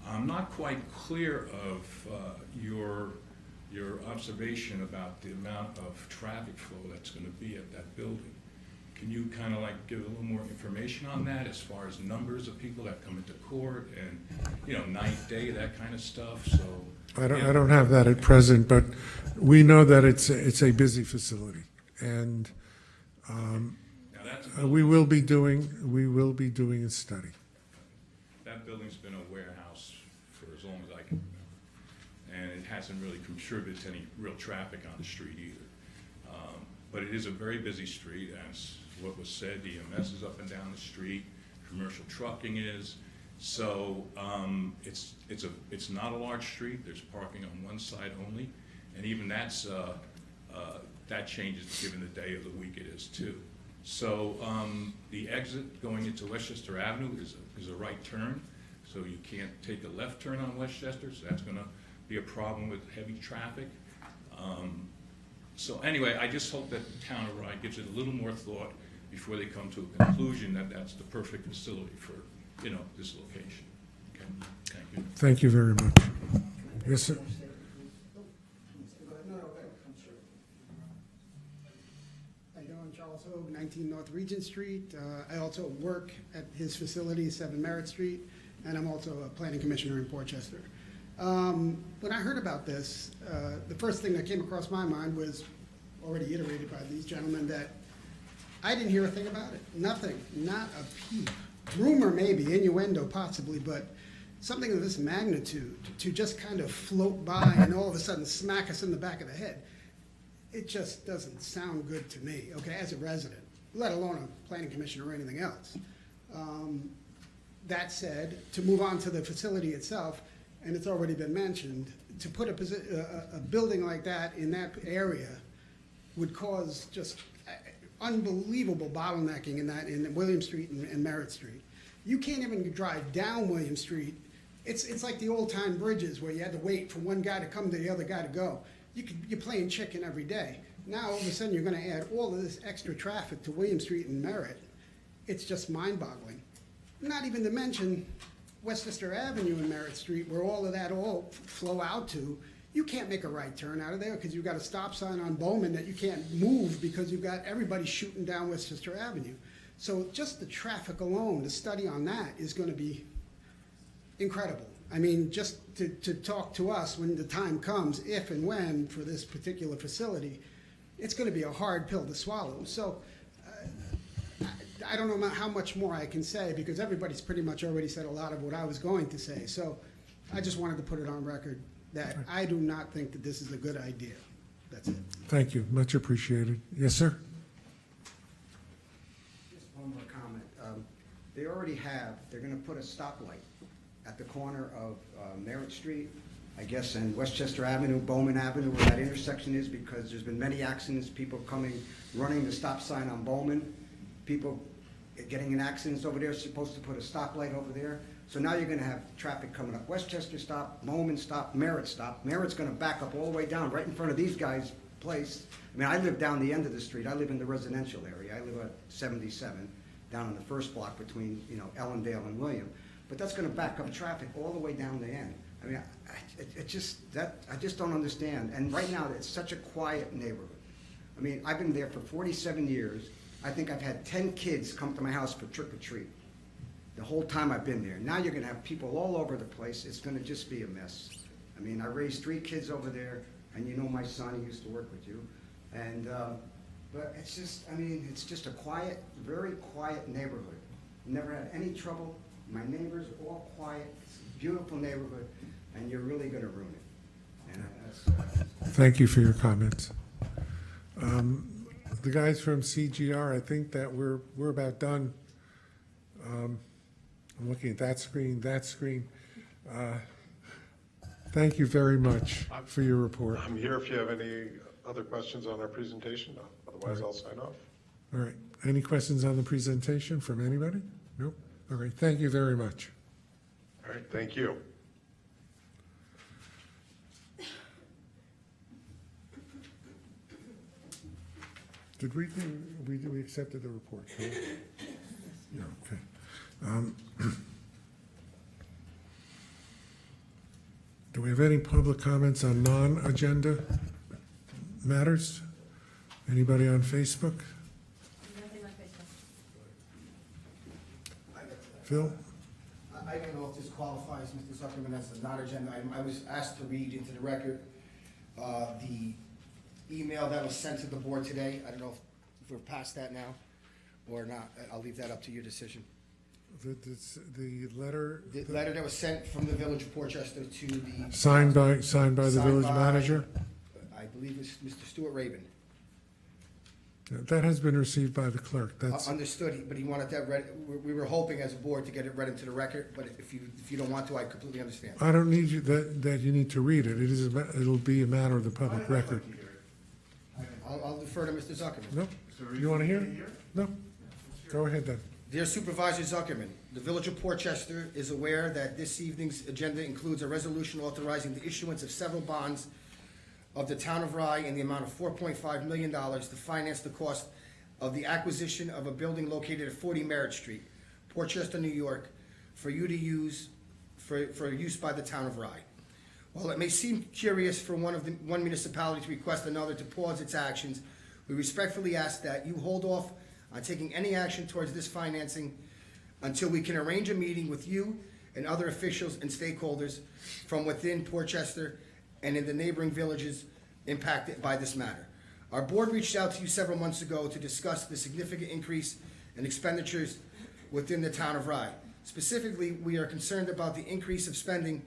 I'm not quite clear of your observation about the amount of traffic flow that's going to be at that building. Can you kind of like give a little more information on that as far as numbers of people that come into court and, you know, night, day, that kind of stuff? So I don't have that at present, but we know that it's a busy facility. And now that's a we will be doing a study. that building's been a warehouse for as long as I can remember. And it hasn't really contributed to any real traffic on the street either. But it is a very busy street, as what was said, EMS is up and down the street, commercial trucking is. So it's not a large street, there's parking on one side only, and even that's, that changes given the day of the week it is too. So the exit going into Westchester Avenue is a right turn, so you can't take a left turn on Westchester, so that's gonna be a problem with heavy traffic. So anyway, I just hope that the town of Rye gives it a little more thought before they come to a conclusion that that's the perfect facility for, you know, this location. Okay, thank you. Thank you very much. Yes, sir. How you doing? Charles Hogue, 19 North Regent Street. I also work at his facility, 7 Merritt Street, and I'm also a planning commissioner in Portchester. When I heard about this, the first thing that came across my mind was already iterated by these gentlemen, that I didn't hear a thing about it. Nothing, not a peep. Rumor maybe, innuendo possibly, but something of this magnitude to just kind of float by and all of a sudden smack us in the back of the head, it just doesn't sound good to me, okay, as a resident, let alone a planning commissioner or anything else. That said, to move on to the facility itself, and it's already been mentioned, to put a building like that in that area would cause just unbelievable bottlenecking in William Street and Merritt Street. You can't even drive down William Street. It's like the old time bridges where you had to wait for one guy to come to the other guy to go. You're playing chicken every day. Now all of a sudden you're going to add all of this extra traffic to William Street and Merritt. It's just mind-boggling. Not even to mention Westchester Avenue and Merritt Street, where all of that all flow out to. You can't make a right turn out of there because you've got a stop sign on Bowman that you can't move because you've got everybody shooting down Westchester Avenue. So just the traffic alone, the study on that is going to be incredible. I mean, just to talk to us when the time comes, if and when, for this particular facility, it's going to be a hard pill to swallow. So I don't know how much more I can say because everybody's pretty much already said a lot of what I was going to say. So I just wanted to put it on record that I do not think that this is a good idea. That's it. Thank you. Much appreciated. Yes, sir. Just one more comment. They already have, they're gonna put a stoplight at the corner of Merritt Street, I guess, and Westchester Avenue, Bowman Avenue, where that intersection is, because there's been many accidents, people coming, running the stop sign on Bowman, people getting in accidents over there, supposed to put a stoplight over there. So now you're gonna have traffic coming up. Westchester stop, Bowman stop, Merritt stop. Merritt's gonna back up all the way down right in front of these guys' place. I mean, I live down the end of the street. I live in the residential area. I live at 77, down in the first block between, you know, Ellendale and William. But that's gonna back up traffic all the way down the end. I mean, I just don't understand. And right now, it's such a quiet neighborhood. I mean, I've been there for 47 years. I think I've had 10 kids come to my house for trick or treat the whole time I've been there. Now you're gonna have people all over the place. It's gonna just be a mess. I mean, I raised 3 kids over there, and you know my son, he used to work with you. And, but it's just, I mean, it's just a quiet, very quiet neighborhood. Never had any trouble. My neighbors are all quiet. It's a beautiful neighborhood, and you're really gonna ruin it. And Thank you for your comments. The guys from CGR, I think that we're about done. I'm looking at that screen, that screen. Thank you very much for your report. I'm here if you have any other questions on our presentation. Otherwise, I'll sign off. All right. Any questions on the presentation from anybody? Nope. All right. Thank you very much. All right, thank you. Did we accepted the report? Right? Yeah, okay. Do we have any public comments on non-agenda matters? Anybody on Facebook? Nothing on Facebook. Phil? I don't know if this qualifies, Mr. Zuckerman, as a non-agenda item. I was asked to read into the record the email that was sent to the board today. I don't know if we're past that now or not. I'll leave that up to your decision. The letter? The letter that was sent from the Village of Portchester to the... Signed by the signed village by, manager? I believe it's Mr. Stuart Rabin. That has been received by the clerk. That's Understood, but he wanted that read. We were hoping as a board to get it read into the record, but if you don't want to, I completely understand. I don't need you, that you need to read it. It'll be a matter of the public record. I'll defer to Mr. Zuckerman. No? You want to hear it? No? Go ahead then. Dear Supervisor Zuckerman, the Village of Portchester is aware that this evening's agenda includes a resolution authorizing the issuance of several bonds of the Town of Rye in the amount of $4.5 million to finance the cost of the acquisition of a building located at 40 Merritt Street, Portchester, New York, for use by the Town of Rye. While it may seem curious for one municipality to request another to pause its actions, we respectfully ask that you hold off on taking any action towards this financing until we can arrange a meeting with you and other officials and stakeholders from within Portchester and in the neighboring villages impacted by this matter. Our board reached out to you several months ago to discuss the significant increase in expenditures within the Town of Rye. Specifically, we are concerned about the increase of spending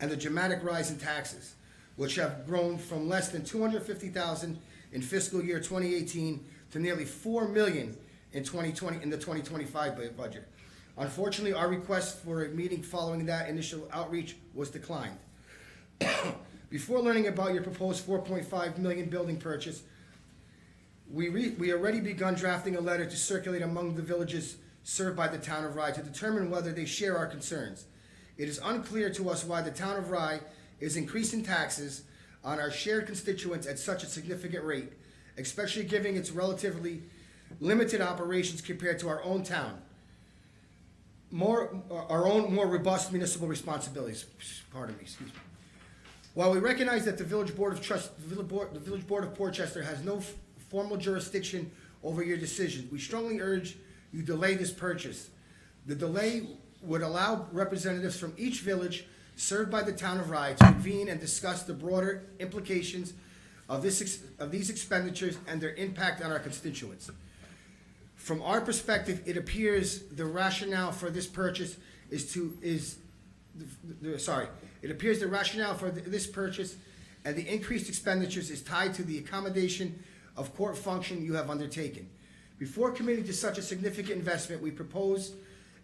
and the dramatic rise in taxes, which have grown from less than $250,000 in fiscal year 2018 to nearly $4 million in 2020 in the 2025 budget. Unfortunately, our request for a meeting following that initial outreach was declined. Before learning about your proposed $4.5 million building purchase, we already begun drafting a letter to circulate among the villages served by the Town of Rye to determine whether they share our concerns. It is unclear to us why the Town of Rye is increasing taxes on our shared constituents at such a significant rate, especially given its relatively limited operations compared to our own town. Our own more robust municipal responsibilities. Pardon me, excuse me. While we recognize that the Village Board of Portchester has no formal jurisdiction over your decision, we strongly urge you delay this purchase. The delay would allow representatives from each village served by the Town of Rye to convene and discuss the broader implications of these expenditures and their impact on our constituents. From our perspective, it appears the rationale for this purchase and the increased expenditures is tied to the accommodation of court function you have undertaken. Before committing to such a significant investment, we propose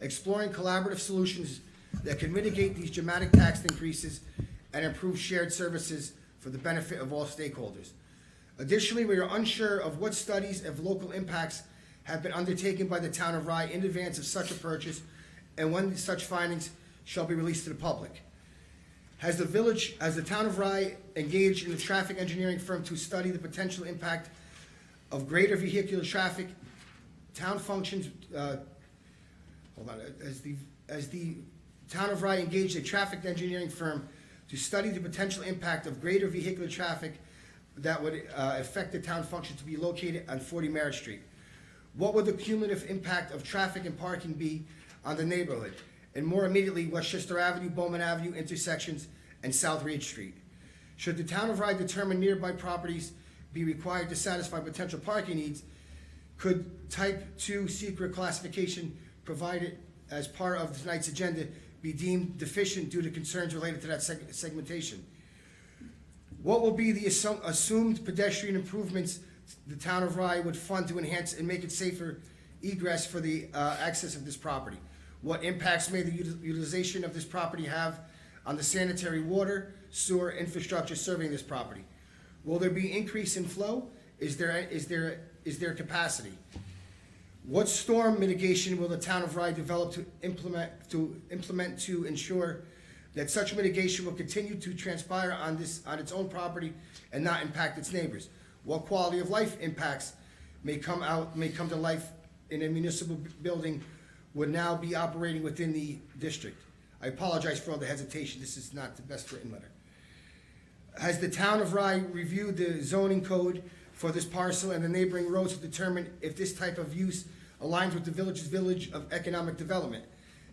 exploring collaborative solutions that can mitigate these dramatic tax increases and improve shared services for the benefit of all stakeholders. Additionally, we are unsure of what studies of local impacts have been undertaken by the Town of Rye in advance of such a purchase and when such findings shall be released to the public. Has the Town of Rye engaged in a traffic engineering firm to study the potential impact of greater vehicular traffic, town functions, as the Town of Rye engaged a traffic engineering firm to study the potential impact of greater vehicular traffic that would affect the town function to be located on 40 Merritt Street? What would the cumulative impact of traffic and parking be on the neighborhood? And more immediately, Westchester Avenue, Bowman Avenue intersections, and South Reed Street. Should the Town of Rye determine nearby properties be required to satisfy potential parking needs, could Type 2 SEQRA classification provided as part of tonight's agenda be deemed deficient due to concerns related to that segmentation? What will be the assumed pedestrian improvements the town of Rye would fund to enhance and make it safer egress for the access of this property? What impacts may the utilization of this property have on the sanitary water, sewer infrastructure serving this property? Will there be increase in flow? Is there capacity? What storm mitigation will the town of Rye develop to implement to ensure that such mitigation will continue to transpire on its own property and not impact its neighbors? What quality of life impacts may come to life in a municipal building would now be operating within the district? I apologize for all the hesitation. This is not the best written letter. Has the town of Rye reviewed the zoning code for this parcel and the neighboring roads to determine if this type of use aligns with the village's village of economic development?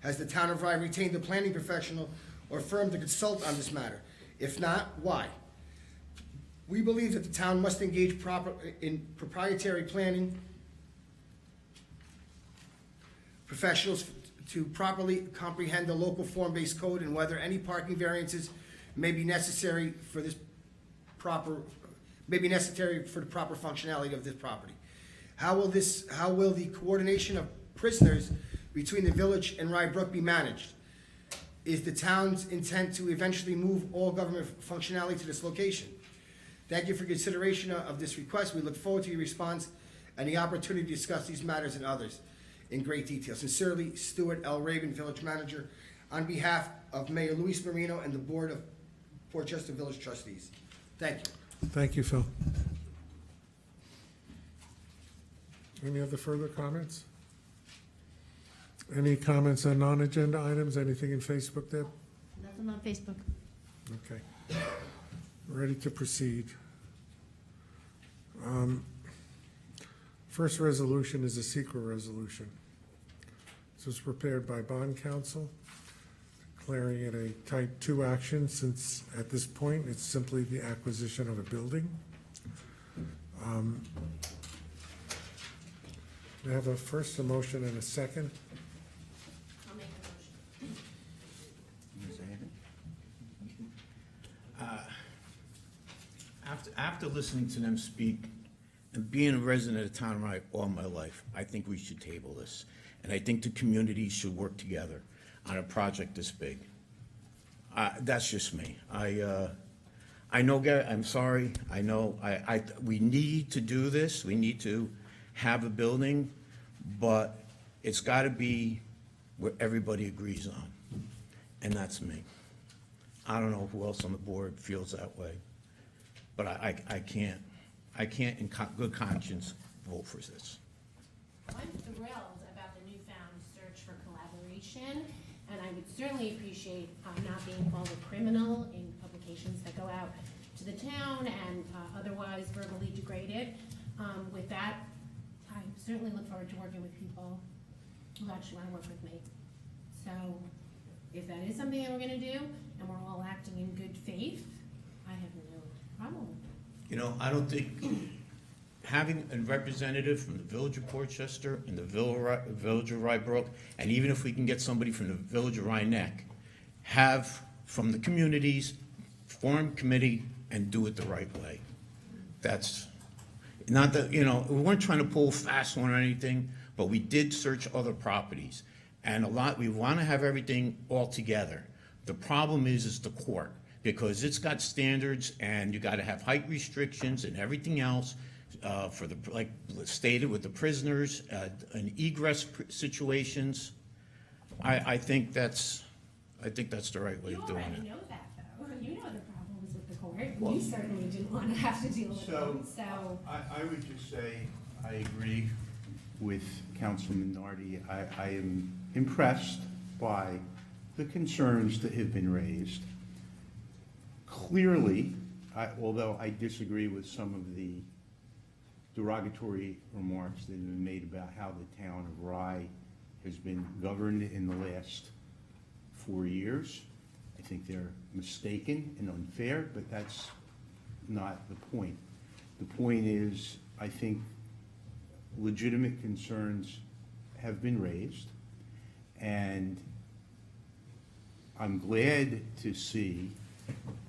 Has the town of Rye retained a planning professional or firm to consult on this matter? If not, why? We believe that the town must engage in proprietary planning professionals to properly comprehend the local form-based code and whether any parking variances may be necessary for the proper functionality of this property. How will the coordination of prisoners between the village and Rye Brook be managed? Is the town's intent to eventually move all government functionality to this location? Thank you for consideration of this request. We look forward to your response and the opportunity to discuss these matters and others in great detail. Sincerely, Stuart L. Rabin, Village Manager, on behalf of Mayor Luis Marino and the Board of Portchester Village Trustees. Thank you. Thank you, Phil. Any other further comments? Any comments on non-agenda items? Anything in Facebook, Deb? Nothing on Facebook. Okay. Ready to proceed. First resolution is a SEQRA resolution. This was prepared by bond counsel, declaring it a type 2 action since at this point it's simply the acquisition of a building. We have a motion and a second. I'll make a motion. After listening to them speak and being a resident of town of Rye all my life, I think we should table this. And I think the community should work together on a project this big. That's just me. I know, Gary, I'm sorry. I know we need to do this. We need to have a building, but it's got to be where everybody agrees on. And that's me. I don't know who else on the board feels that way, but I can't in good conscience vote for this. I'm thrilled about the newfound search for collaboration, and I would certainly appreciate not being called a criminal in publications that go out to the town and otherwise verbally degraded. With that, I certainly look forward to working with people who actually want to work with me. So if that is something that we're going to do, and we're all acting in good faith, I have no problem with it. You know, I don't think having a representative from the Village of Portchester and the Village of Rye Brook, and even if we can get somebody from the Village of Rye Neck, have from the communities, form committee, and do it the right way. That's not that, you know, we weren't trying to pull a fast one or anything, but we did search other properties. And we want to have everything all together. The problem is the court, because it's got standards and you got to have height restrictions and everything else for the, like stated with the prisoners and egress situations. I think that's the right way of doing it. You already know that, though. You know the problems with the court. Well, you certainly didn't want to have to deal with them. So I would just say I agree with Councilman Nardi. I am impressed by the concerns that have been raised. Clearly, although I disagree with some of the derogatory remarks that have been made about how the town of Rye has been governed in the last 4 years, I think they're mistaken and unfair, but that's not the point. The point is, I think legitimate concerns have been raised, and I'm glad to see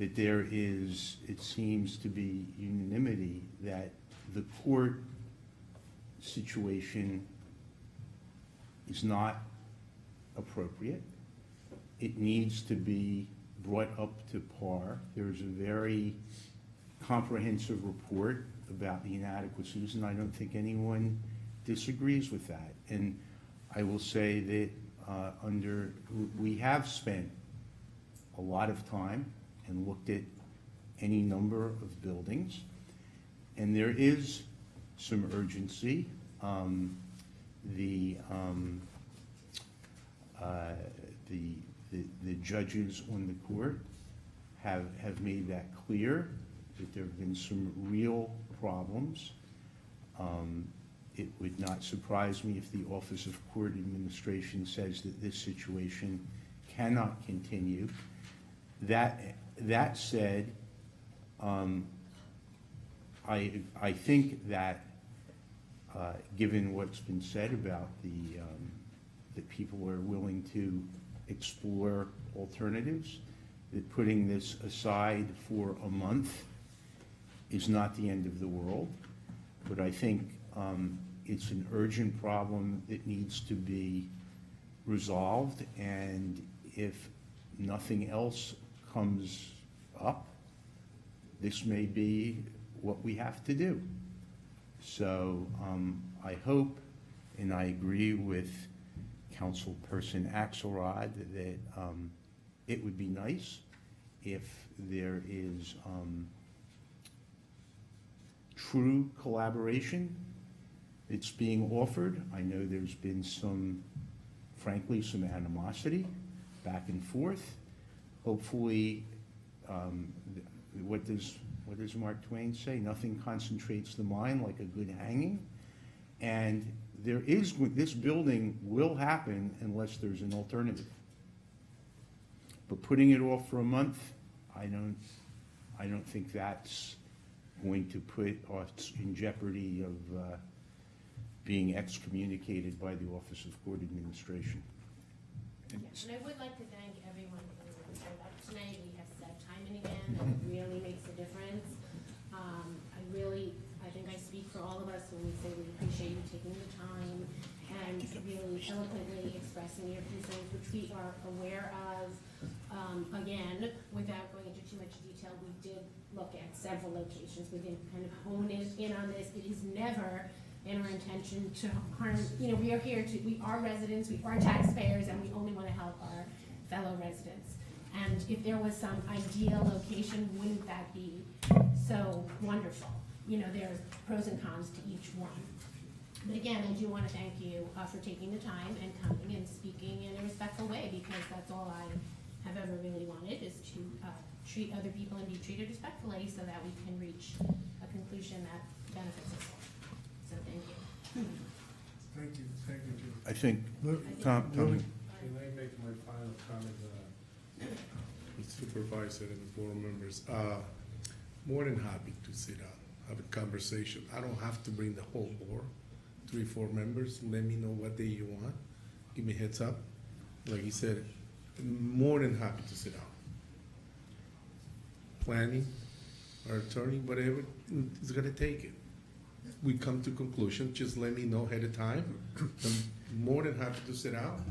that there is, it seems to be unanimity that the court situation is not appropriate. It needs to be brought up to par. There's a very comprehensive report about the inadequacies, and I don't think anyone disagrees with that. And I will say that we have spent a lot of time and looked at any number of buildings, and there is some urgency. The judges on the court have made that clear, that there have been some real problems. It would not surprise me if the Office of Court Administration says that this situation cannot continue. That said, I think that given what's been said about that people are willing to explore alternatives, that putting this aside for a month is not the end of the world. But I think it's an urgent problem that needs to be resolved, and if nothing else comes up, this may be what we have to do. So I hope, and I agree with Councilperson Axelrod, that it would be nice if there is true collaboration that's being offered. I know there's been frankly, some animosity back and forth. Hopefully, what does Mark Twain say? Nothing concentrates the mind like a good hanging. And this building will happen unless there's an alternative. But putting it off for a month, I don't think that's going to put us in jeopardy of being excommunicated by the Office of Court Administration. Yes, and I would like to thank everyone who showed up tonight. We have said time and again that it really makes a difference. I think I speak for all of us when we say we appreciate you taking the time and really eloquently expressing your concerns, which we are aware of. Again, without going into too much detail, we did look at several locations. We didn't kind of hone in on this. It is never in our intention to harm, we are here we are residents, we are taxpayers, and we only want to help our fellow residents. And if there was some ideal location, wouldn't that be so wonderful? There's pros and cons to each one. But again, I do want to thank you for taking the time and coming and speaking in a respectful way, because that's all I have ever really wanted, is to treat other people and be treated respectfully so that we can reach a conclusion that benefits us all. So thank you. Thank you, Jim. I think, Tom. Can I make my final comment, Supervisor and board members? More than happy to sit down, have a conversation. I don't have to bring the whole board, 3, 4 members. Let me know what day you want. Give me a heads up. Like you said, more than happy to sit down. Planning, our attorney, whatever is gonna take it. We come to conclusion, just let me know ahead of time. I'm more than happy to sit down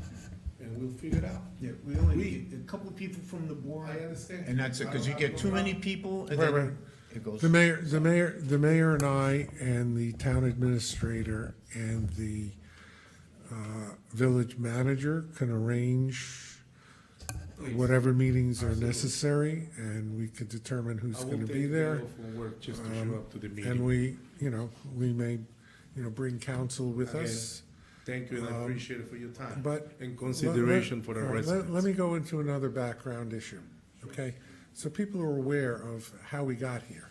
and we'll figure it out. Yeah, we only need a couple of people from the board. I understand. And that's it, because you get too many people and Right. then it goes. The mayor and I and the town administrator and the village manager can arrange whatever meetings are necessary, and we could determine who's going to be there. I will take day off from work just to show up to the meeting. And we may, bring counsel with Again, us. Thank you, and I appreciate it for your time. But And consideration for the all right, residents. Let me go into another background issue, okay? So people are aware of how we got here.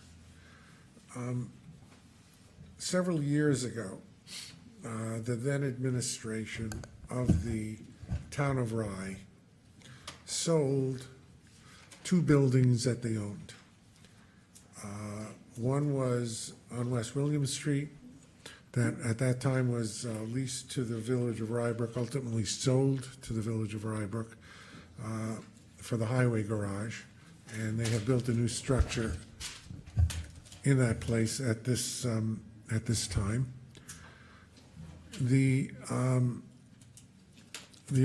Several years ago, the then administration of the town of Rye sold 2 buildings that they owned. One was on West William Street, that at that time was leased to the village of Rybrook, ultimately sold to the village of Rybrook for the highway garage. and they have built a new structure in that place at this time. The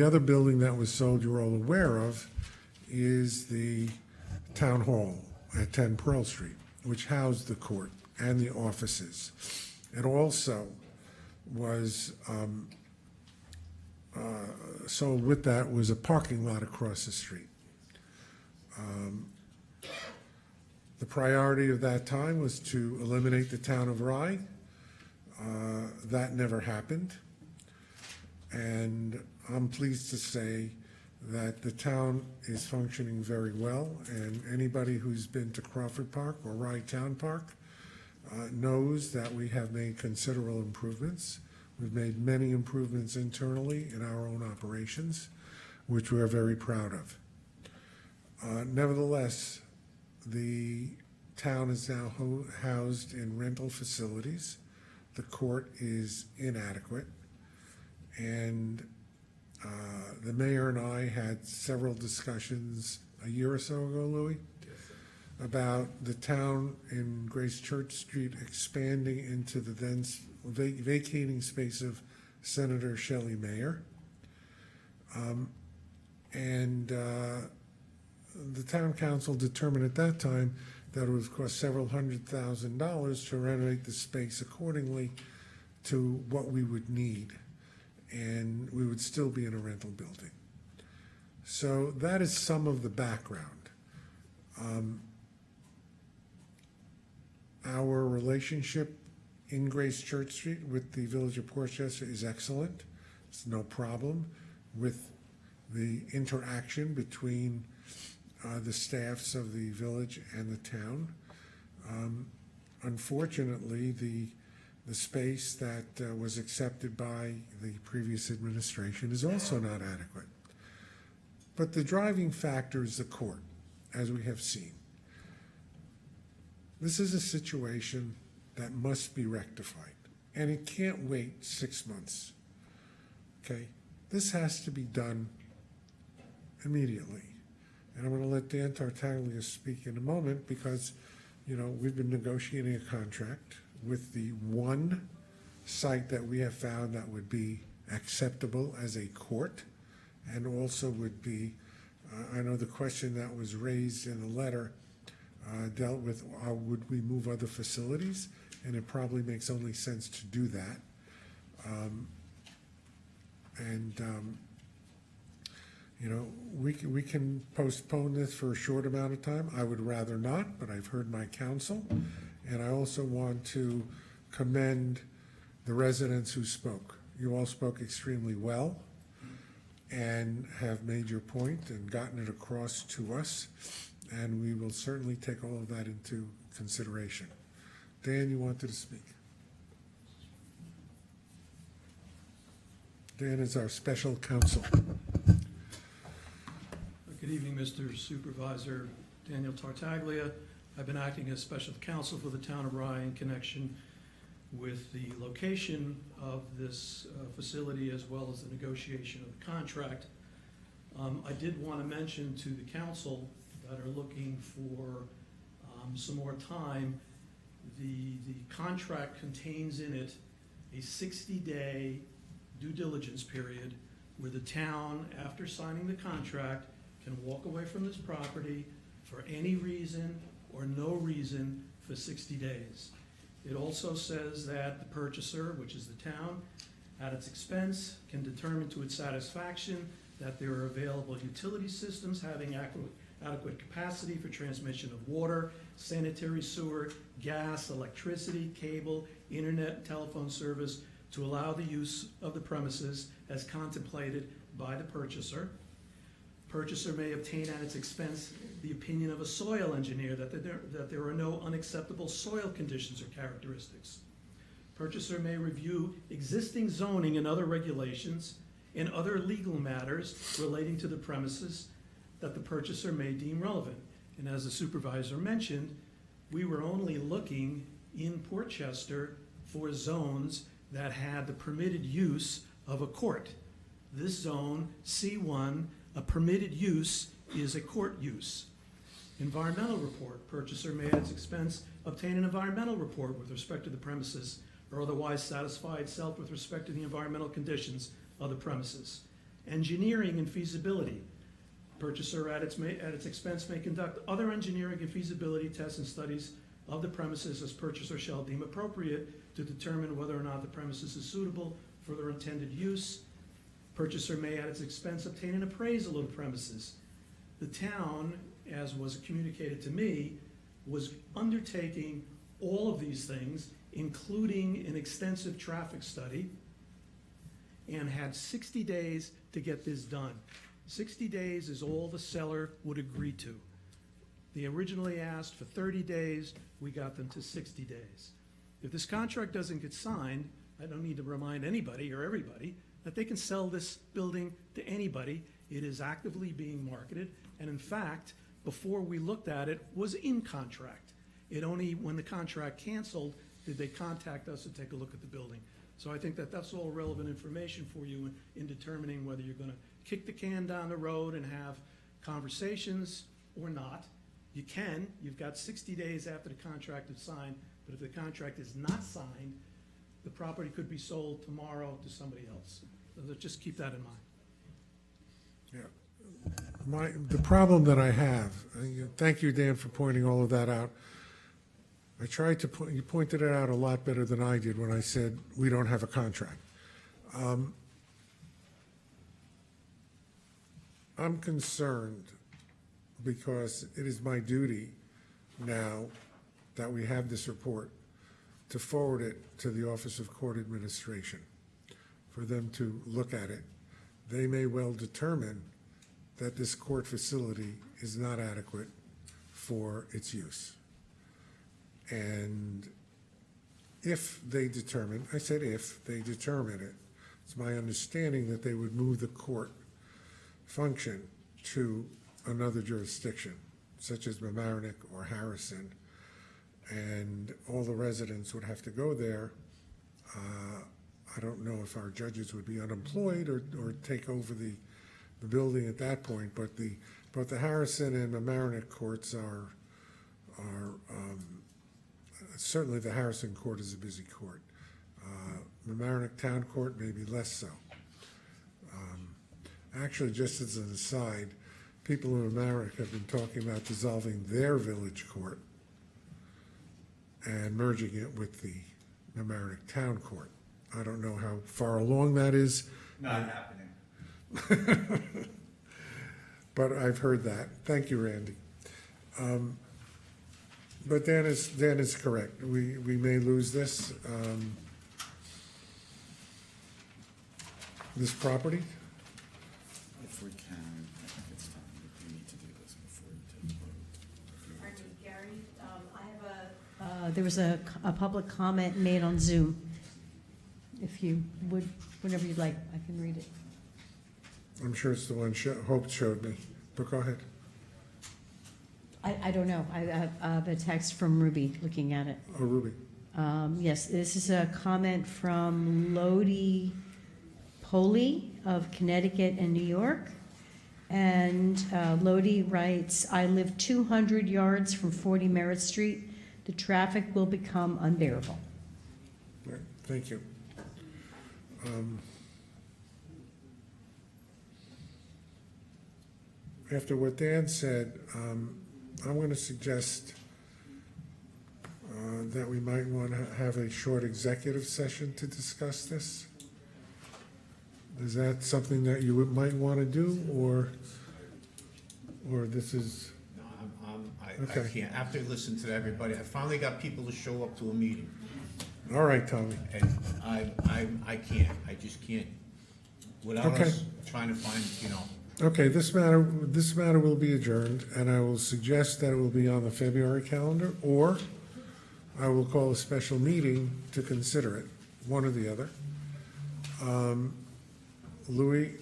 other building that was sold, you're all aware of, is the Town Hall at 10 Pearl Street, which housed the court and the offices. It also was sold with that was a parking lot across the street. The priority of that time was to eliminate the town of Rye. That never happened. And I'm pleased to say that the town is functioning very well, and anybody who's been to Crawford Park or Rye Town Park knows that we have made considerable improvements. We've made many improvements internally in our own operations, which we are very proud of. Nevertheless, the town is now housed in rental facilities. The court is inadequate, and the mayor and I had several discussions a year or so ago, Louis, about the town in Grace Church Street expanding into the then vacating space of Senator Shelley Mayer. The town council determined at that time that it would cost several $100,000 to renovate the space accordingly to what we would need, and we would still be in a rental building. So that is some of the background. Our relationship in Grace Church Street with the Village of Portchester is excellent. It's no problem with the interaction between the staffs of the village and the town. Unfortunately, the space that was accepted by the previous administration is also not adequate. But the driving factor is the court, as we have seen. This is a situation that must be rectified, and it can't wait 6 months. Okay? This has to be done immediately. And I'm going to let Dan Tartaglia speak in a moment because, you know, we've been negotiating a contract with the one site that we have found that would be acceptable as a court and also would be, I know the question that was raised in the letter dealt with would we move other facilities, and it probably makes only sense to do that. You know, we can postpone this for a short amount of time. I would rather not, but I've heard my counsel. And I also want to commend the residents who spoke. You all spoke extremely well and have made your point and gotten it across to us. And we will certainly take all of that into consideration. Dan, you wanted to speak. Dan is our special counsel. Good evening, Mr. Supervisor Daniel Tartaglia. I've been acting as special counsel for the town of Rye in connection with the location of this facility as well as the negotiation of the contract. I did want to mention to the council that are looking for some more time, the contract contains in it a 60-day due diligence period where the town, after signing the contract, can walk away from this property for any reason or no reason for 60 days. It also says that the purchaser, which is the town, at its expense, can determine to its satisfaction that there are available utility systems having adequate capacity for transmission of water, sanitary sewer, gas, electricity, cable, internet, telephone service to allow the use of the premises as contemplated by the purchaser. Purchaser may obtain at its expense the opinion of a soil engineer that there are no unacceptable soil conditions or characteristics. Purchaser may review existing zoning and other regulations and other legal matters relating to the premises that the purchaser may deem relevant. And as the supervisor mentioned, we were only looking in Portchester for zones that had the permitted use of a court. This zone, C1, a permitted use is a court use. Environmental report. Purchaser may at its expense obtain an environmental report with respect to the premises or otherwise satisfy itself with respect to the environmental conditions of the premises. Engineering and feasibility. Purchaser at its expense may conduct other engineering and feasibility tests and studies of the premises as purchaser shall deem appropriate to determine whether or not the premises is suitable for their intended use. Purchaser may at its expense obtain an appraisal of the premises. The town, as was communicated to me, was undertaking all of these things, including an extensive traffic study, and had 60 days to get this done. 60 days is all the seller would agree to. They originally asked for 30 days, we got them to 60 days. If this contract doesn't get signed, I don't need to remind anybody or everybody that they can sell this building to anybody. It is actively being marketed, and in fact, before we looked at it, was in contract. It only, when the contract canceled, did they contact us to take a look at the building. So I think that that's all relevant information for you in determining whether you're gonna kick the can down the road and have conversations or not. You can, you've got 60 days after the contract is signed, but if the contract is not signed, the property could be sold tomorrow to somebody else. So just keep that in mind. Yeah. The problem that I have, thank you, Dan, for pointing all of that out. I tried to you pointed it out a lot better than I did when I said we don't have a contract. I'm concerned because it is my duty now that we have this report to forward it to the Office of Court Administration for them to look at it. They may well determine that this court facility is not adequate for its use. And if they determine, I said if they determine it, it's my understanding that they would move the court function to another jurisdiction, such as MERRITT or Harrison, and all the residents would have to go there. I don't know if our judges would be unemployed or take over the building at that point, but both the Harrison and the MERRITT courts are certainly the Harrison court is a busy court. The MERRITT Town Court maybe less so. Actually, just as an aside, people in MERRITT have been talking about dissolving their village court and merging it with the MERRITT Town Court. I don't know how far along that is. Not happening. But I've heard that. Thank you, Randy. But Dan is correct. We may lose this this property. If we can, I think it's time that we need to do this before you take a vote. Pardon me, Gary, I have there was a public comment made on Zoom. If you would, whenever you'd like, I can read it. I'm sure it's the one Hope showed me, but go ahead. I don't know. I have a text from Ruby looking at it. Oh, Ruby. Yes, this is a comment from Lodi Poli of Connecticut and New York. And Lodi writes, I live 200 yards from 40 Merritt Street. The traffic will become unbearable. Right, thank you. After what Dan said, I'm going to suggest that we might want to have a short executive session to discuss this. Is that something that you might want to do, or this is? No, I can't. After listening to everybody, I finally got people to show up to a meeting. All right, Tommy. And I can't. I just can't. Without us trying to find, Okay, this matter will be adjourned, and I will suggest that it will be on the February calendar, or I will call a special meeting to consider it, one or the other. Louis,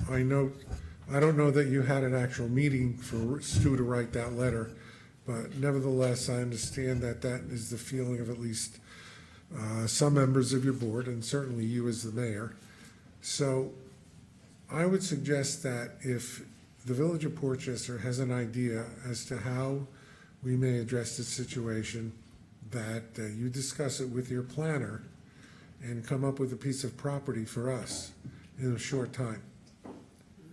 I don't know that you had an actual meeting for Stu to write that letter, but nevertheless, I understand that that is the feeling of at least some members of your board, and certainly you as the mayor. So I would suggest that if the Village of Portchester has an idea as to how we may address this situation, that you discuss it with your planner and come up with a piece of property for us in a short time.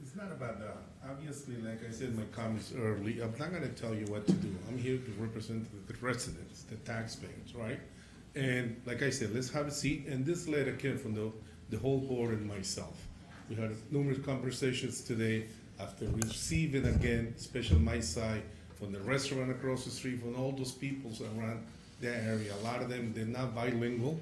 It's not about that. Obviously, like I said in my comments early, I'm not gonna tell you what to do. I'm here to represent the residents, the taxpayers, right? And like I said, let's have a seat, and this letter came from the whole board and myself. We had numerous conversations today after receiving again, especially my side, from the restaurant across the street, from all those peoples around that area. A lot of them, they're not bilingual.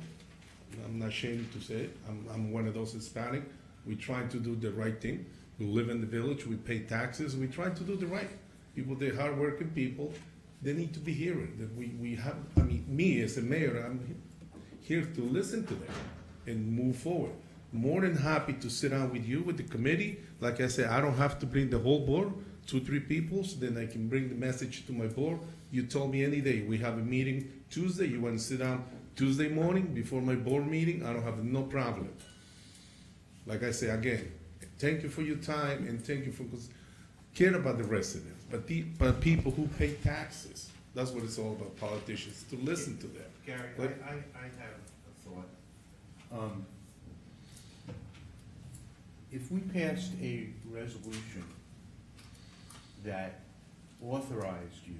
I'm not ashamed to say it. I'm one of those Hispanic. We try to do the right thing. We live in the village, we pay taxes, we try to do the right. People, they're hardworking people, they need to be hearing that we have, I mean, me as a mayor, I'm here to listen to them and move forward. More than happy to sit down with you, with the committee. Like I said, I don't have to bring the whole board, 2-3 people, so then I can bring the message to my board. You told me any day, we have a meeting Tuesday, you want to sit down Tuesday morning before my board meeting, I don't have no problem. Like I say again, thank you for your time and thank you for care about the residents, but people who pay taxes. That's what it's all about, politicians, to listen to them. Gary, But- I have a thought. If we passed a resolution that authorized you,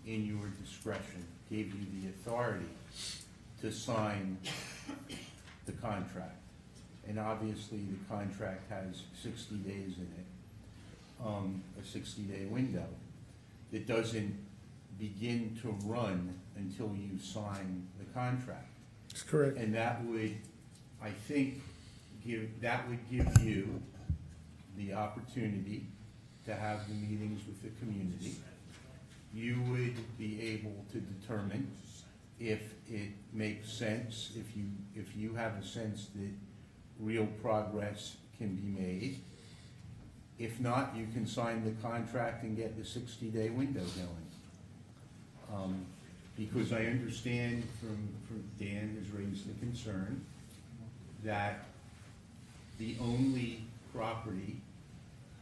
in your discretion, gave you the authority to sign the contract, and obviously the contract has 60 days in it, a 60-day window, it doesn't begin to run until you sign the contract. That's correct. And that would, I think, give you the opportunity to have the meetings with the community. You would be able to determine if it makes sense, if you have a sense that real progress can be made. If not, you can sign the contract and get the 60-day window going. Because I understand from Dan has raised the concern that the only property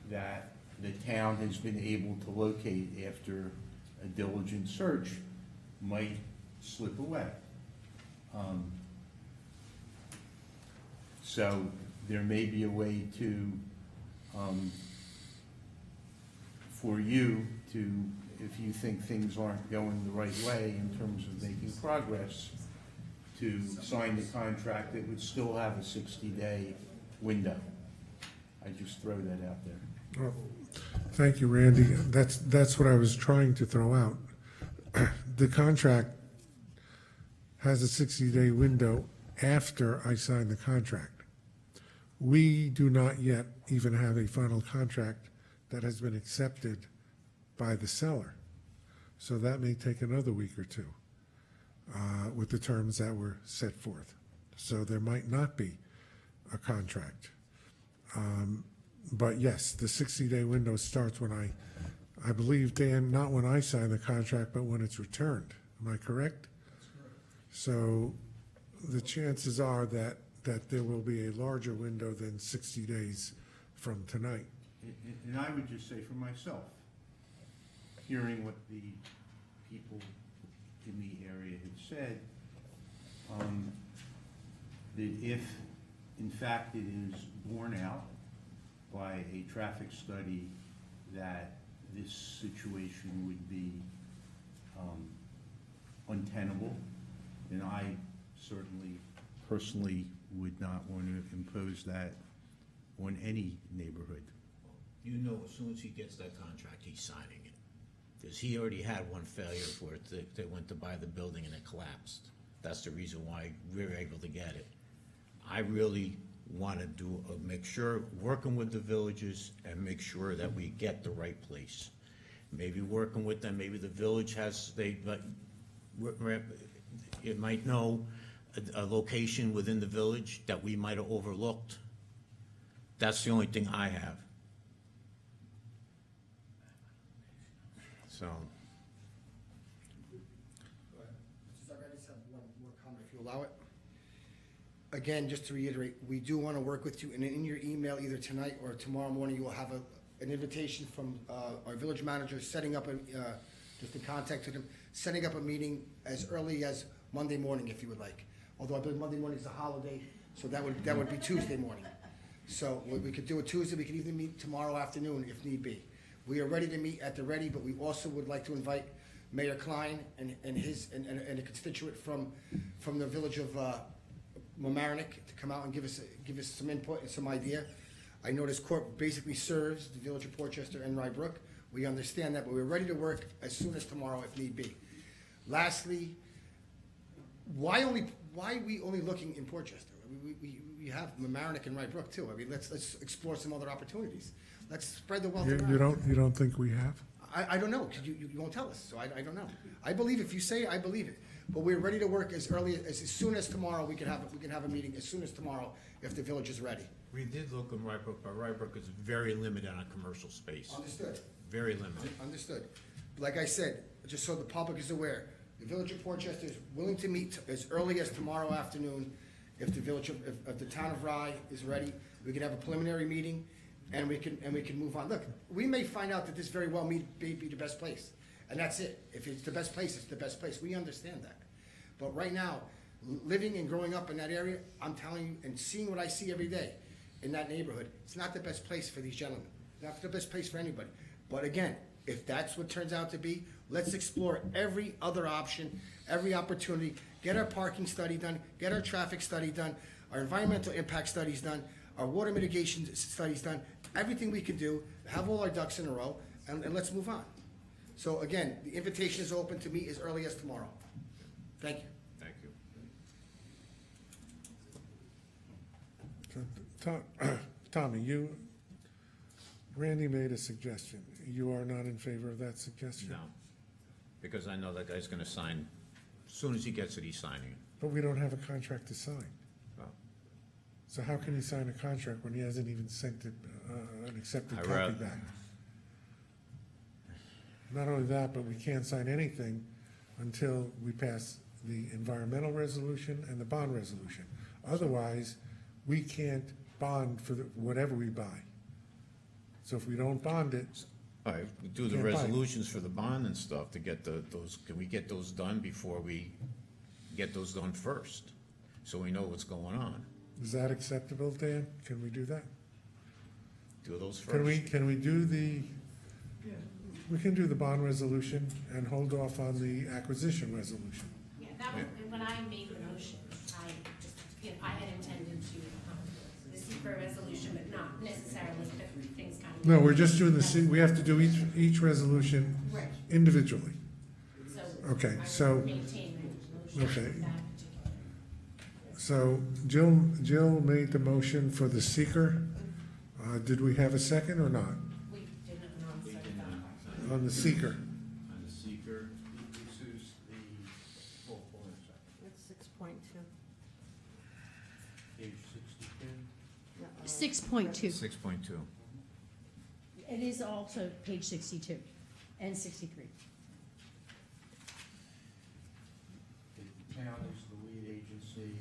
that the town has been able to locate after a diligent search might slip away. So there may be a way to, for you to, if you think things aren't going the right way in terms of making progress, to sign the contract that would still have a 60-day window. I just throw that out there. Well, thank you, Randy. That's what I was trying to throw out. The contract has a 60-day window after I sign the contract. We do not yet even have a final contract that has been accepted by the seller. So that may take another week or two with the terms that were set forth. So there might not be a contract. But yes, the 60-day window starts when I believe, Dan, not when I sign the contract, but when it's returned. Am I correct? That's correct. So the chances are that there will be a larger window than 60 days from tonight. And I would just say for myself, hearing what the people in the area had said, that if in fact it is borne out by a traffic study that this situation would be untenable, then I certainly personally would not want to impose that on any neighborhood. You know, as soon as he gets that contract, he's signing it. Because he already had one failure for it. They went to buy the building and it collapsed. That's the reason why we were able to get it. I really want to do make sure, working with the villages and make sure that we get the right place. Maybe working with them, maybe the village has, it might know a location within the village that we might have overlooked. That's the only thing I have. So. I just have one more comment, if you allow it. Again, just to reiterate, we do want to work with you, and in your email, either tonight or tomorrow morning, you will have an invitation from our village manager setting up just in contact with him, setting up a meeting as early as Monday morning, if you would like. Although I believe Monday morning is a holiday, so that would be Tuesday morning. So we could do it Tuesday, we could even meet tomorrow afternoon if need be. We are ready to meet at the ready, but we also would like to invite Mayor Klein and a constituent from the village of MERRITT to come out and give us some input and some idea. I know this court basically serves the village of Portchester and Rybrook. We understand that, but we're ready to work as soon as tomorrow if need be. Lastly, why are we only looking in Portchester? We have MERRITT and Rybrook too. I mean, let's explore some other opportunities. Let's spread the wealth around. You don't think we have? I don't know, because you won't tell us, so I don't know. I believe if you say it, I believe it. But we're ready to work as soon as tomorrow. We can have a meeting as soon as tomorrow if the village is ready. We did look in Rybrook, but Rybrook is very limited on commercial space. Understood. Very limited. Understood. Like I said, just so the public is aware, the village of Portchester is willing to meet as early as tomorrow afternoon. If the town of Rye is ready, we can have a preliminary meeting, and we can move on. Look, we may find out that this very well may be the best place, and that's it. If it's the best place, it's the best place. We understand that. But right now, living and growing up in that area, I'm telling you, and seeing what I see every day in that neighborhood, it's not the best place for these gentlemen. It's not the best place for anybody. But again, if that's what turns out to be, let's explore every other option, every opportunity, get our parking study done, get our traffic study done, our environmental impact studies done, our water mitigation studies done, everything we can do, have all our ducks in a row, and let's move on. So again, the invitation is open to meet as early as tomorrow. Thank you. Thank you. Tommy, Randy made a suggestion. You are not in favor of that suggestion? No, because I know that guy's gonna sign, as soon as he gets it, he's signing it. But we don't have a contract to sign. Well, So how can he sign a contract when he hasn't even sent it, an accepted I copy read- back? Not only that, but we can't sign anything until we pass the environmental resolution and the bond resolution. Otherwise, we can't bond for whatever we buy. So if we don't bond it, all right, we do the Can't buy it. resolutions for the bond and stuff to get those, can we get those done before we get those done first? So we know what's going on. is that acceptable, Dan? Can we do that? Do those first. Can we do we can do the bond resolution and hold off on the acquisition resolution. Yeah, that was, when I made the motion, I had intended to, the SEQRA resolution, but not necessarily the things kind of. No, we're just doing we have to do each resolution Right. individually. So. Okay, I so- would maintain my motion Okay. for that particular. So Jill made the motion for the seeker. Did we have a second or not? We didn't, We did not. On the seeker? On the seeker, this is the, hold on a second, It's 6.2. page 62. 6.2. 6.2. It is also page 62 and 63. The town is the lead agency,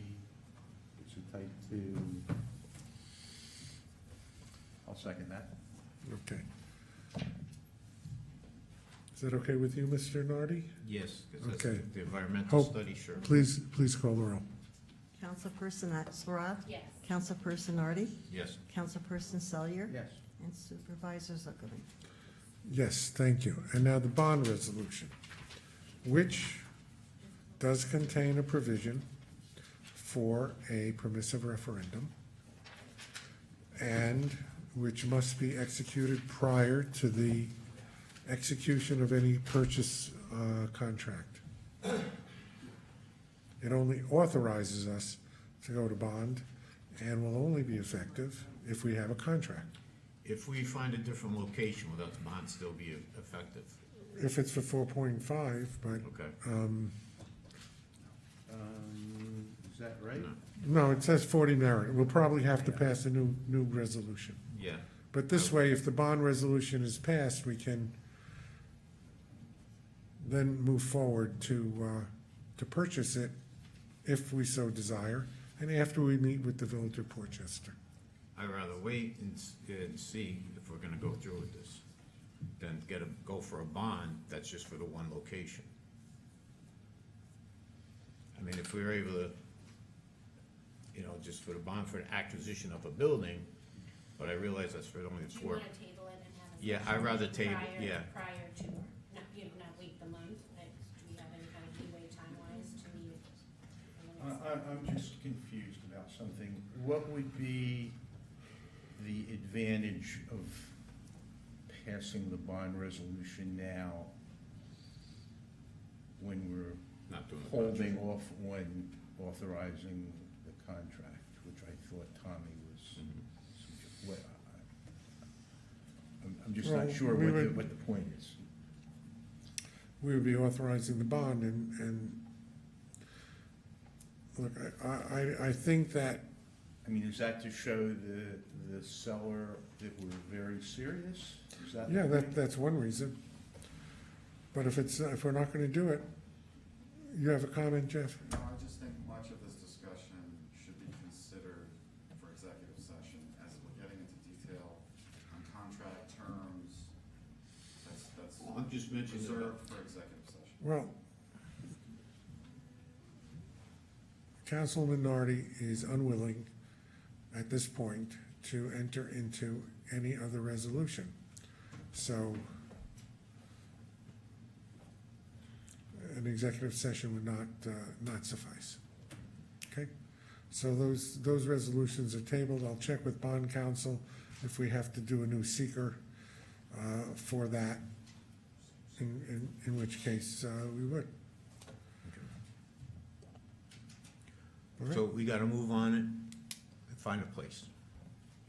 it's a type 2. I'll second that. Okay. Is that okay with you, Mr. Nardi? Yes, because that's Okay. the environmental Hope- study, sure. Please call the roll. Councilperson Axelrod? Yes. Councilperson Nardi? Yes. Councilperson Selyer? Yes. And Supervisor Zuckerman? Yes, thank you. And now the bond resolution, which does contain a provision for a permissive referendum and which must be executed prior to the execution of any purchase contract. It only authorizes us to go to bond and will only be effective if we have a contract. If we find a different location, will that bond still be effective? If it's for 4.5, but. Okay. Is that right? No, it says 40 Merritt. We'll probably have to pass a new resolution. Yeah. But this way, if the bond resolution is passed, we can then move forward to purchase it if we so desire, and after we meet with the Village of Portchester. I'd rather wait and see if we're gonna go through with this than go for a bond that's just for the one location. I mean, if we were able to, just for the bond for the acquisition of a building, but I realize that's for only Do you 4. wanna table it and have a Yeah, special I'd rather meeting table, prior- yeah. Prior to, not wait the month, like, do we have any kind of leeway time-wise to meet? in the next- I'm just confused about something. What would be the advantage of passing the bond resolution now when we're Not doing the holding off on authorizing the contract, which I thought Tommy was, what, I'm just not Well, sure we would- what the point is. We would be authorizing the bond and look, I think that, I mean, is that to show the seller that we're very serious? Is that? yeah, that's one reason. But if we're not gonna do it, you have a comment, Jeff? No, I just think much of this discussion should be considered for executive session, as we're getting into detail on contract terms. That's Well, I'm just mentioning reserved for executive session. Well, Councilman Nardi is unwilling at this point to enter into any other resolution. So an executive session would not suffice. Okay? So those resolutions are tabled. I'll check with bond counsel if we have to do a new seeker for that, in which case we would. All right. So we gotta move on it and find a place.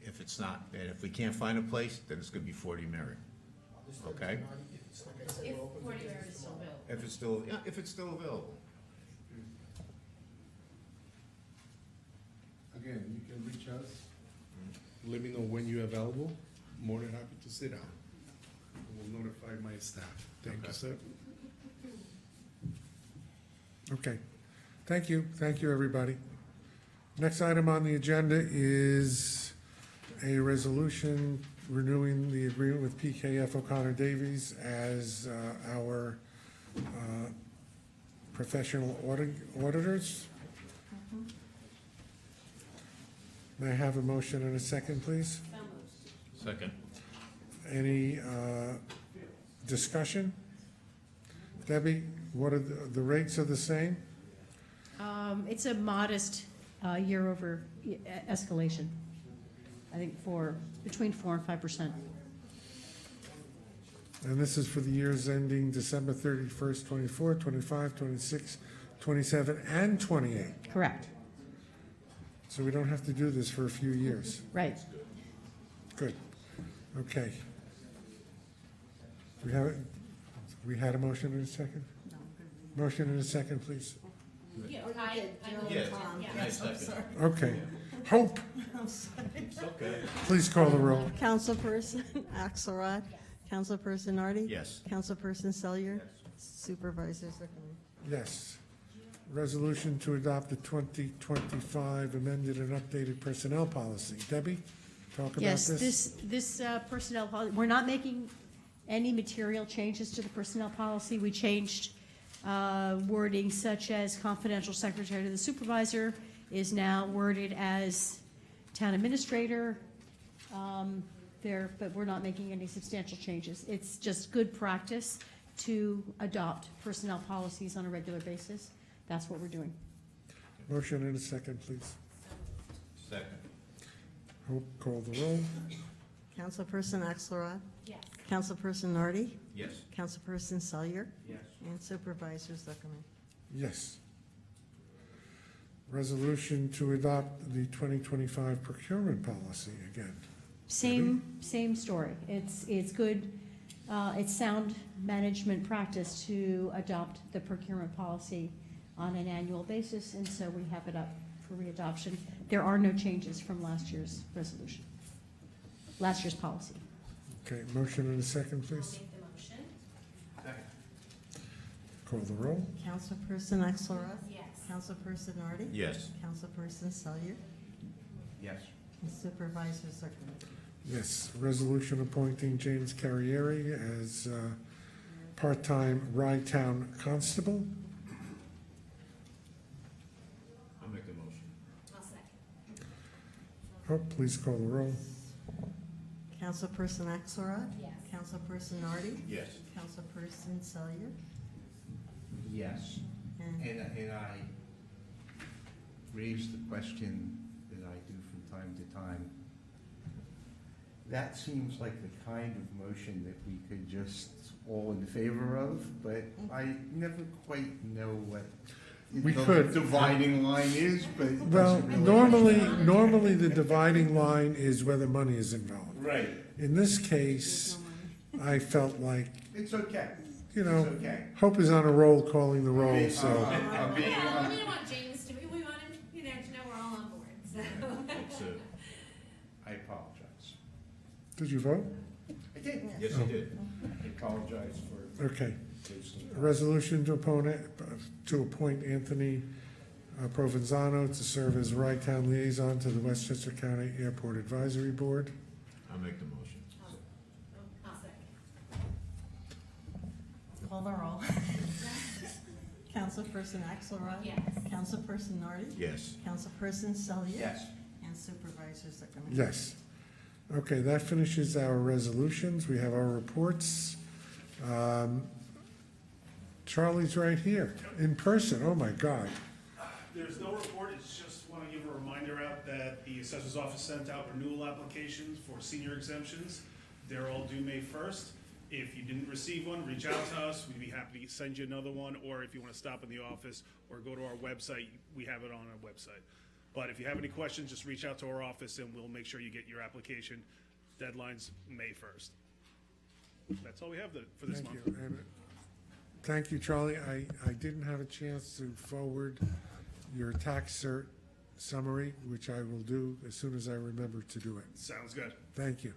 If it's not, and if we can't find a place, then it's gonna be 40 Merritt. Okay? If 40 Merritt is still available. If it's still available. Again, you can reach us, let me know when you're available, more than happy to sit down. We'll notify my staff. Thank you, sir. Okay, thank you, everybody. Next item on the agenda is a resolution renewing the agreement with PKF O'Connor Davies as our professional auditors. May I have a motion and a second, please? Second. Any discussion? Debbie, what are the rates are the same? It's a modest year-over escalation. I think between 4% and 5%. And this is for the years ending December 31st, 24, 25, 26, 27, and 28. Correct. So we don't have to do this for a few years. Right. Good. Okay. We had a motion and a second? Motion and a second, please. Yeah, I second. Okay. Hope, It's okay. please call the roll. Councilperson Axelrod? Councilperson Nardi? Yes. Councilperson Selyer? Supervisor Zuckerman? Yes. Resolution to adopt the 2025 amended and updated personnel policy. Debbie, talk about Yes, this. this personnel policy, we're not making any material changes to the personnel policy. We changed wording such as confidential secretary to the supervisor is now worded as town administrator. But we're not making any substantial changes. It's just good practice to adopt personnel policies on a regular basis. That's what we're doing. Motion and a second, please. Second. Hope, call the roll. Councilperson Axelrod? Yes. Councilperson Nardi? Yes. Councilperson Selyer? Yes. And Supervisor Zuckerman? Yes. Resolution to adopt the 2025 procurement policy again. Same story. It's good, it's sound management practice to adopt the procurement policy on an annual basis, and so we have it up for readoption. There are no changes from last year's resolution, last year's policy. Okay, motion and a second, I'll please. make the motion. Second. Call the roll. Councilperson Axelrod? Yes. Councilperson Nardi? Yes. Councilperson Selyer? Yes. and supervisors recommend. Yes, resolution appointing James Carrieri as part-time Rye Town Constable. I'll make the motion. I'll second. Oh, please call the roll. Councilperson Axelrod? Yes. Councilperson Nardi? Yes. Councilperson Selyer? Yes. And And I raised the question that I do from time to time. That seems like the kind of motion that we could just all in favor of, but I never quite know what We the could. dividing line is, but it Well, doesn't really- normally the dividing line is whether money is involved. Right. In this case, I felt like, It's okay. you know, It's okay. Hope is on a roll calling the roll, so. I'm being, Well, we don't want James to, we want him, to know we're all on board, so. I apologize. Did you vote? I did. Yes, Oh. he did. I apologize for. Okay. A resolution to appoint Anthony Provenzano to serve as Rye Town Liaison to the Westchester County Airport Advisory Board. I'll make the motion. I'll second. call the roll. Councilperson Axelrod? Yes. Councilperson Nardi? Yes. Councilperson Selyer? Yes. And supervisors recommend. Yes. Okay, that finishes our resolutions. We have our reports. Charlie's right here, in person. Oh, my God. There's no report, it's just want to give a reminder out that the assessor's office sent out renewal applications for senior exemptions. They're all due May 1st. If you didn't receive one, reach out to us, we'd be happy to send you another one, or if you want to stop in the office or go to our website, we have it on our website. But if you have any questions, just reach out to our office and we'll make sure you get your application. Deadline's May 1st. That's all we have for this month. Thank you. And thank you, Charlie. I didn't have a chance to forward your tax cert summary, which I will do as soon as I remember to do it. Sounds good. Thank you.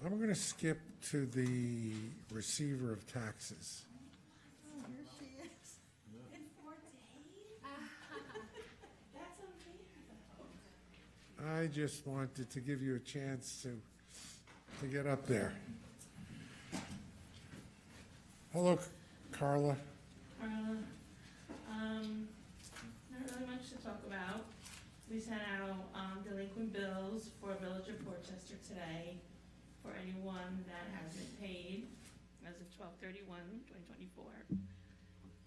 I'm going to skip to the receiver of taxes. Oh, here she is. In 4 days? That's unfair, though. I just wanted to give you a chance to get up there. Hello, Carla. Not really much to talk about. We sent out delinquent bills for Village of Portchester today for anyone that hasn't paid as of 12/31/2024.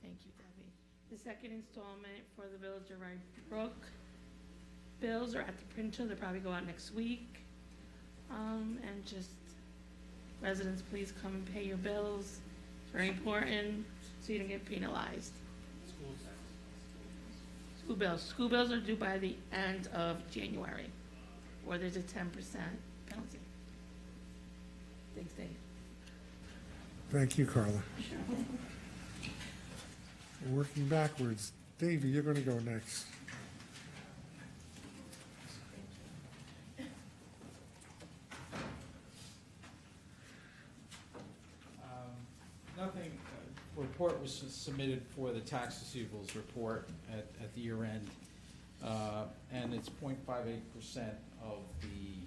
Thank you, Debbie. The second installment for the Village of Rye Brook bills are at the printer. They'll probably go out next week. And just residents, please come and pay your bills. It's very important so you don't get penalized. School bills are due by the end of January, or there's a 10% penalty. Thanks, Dave. Thank you, Carla. Working backwards. Davey, you're going to go next. Nothing, report was submitted for the tax receivables report at the year end. And it's 0.58% of the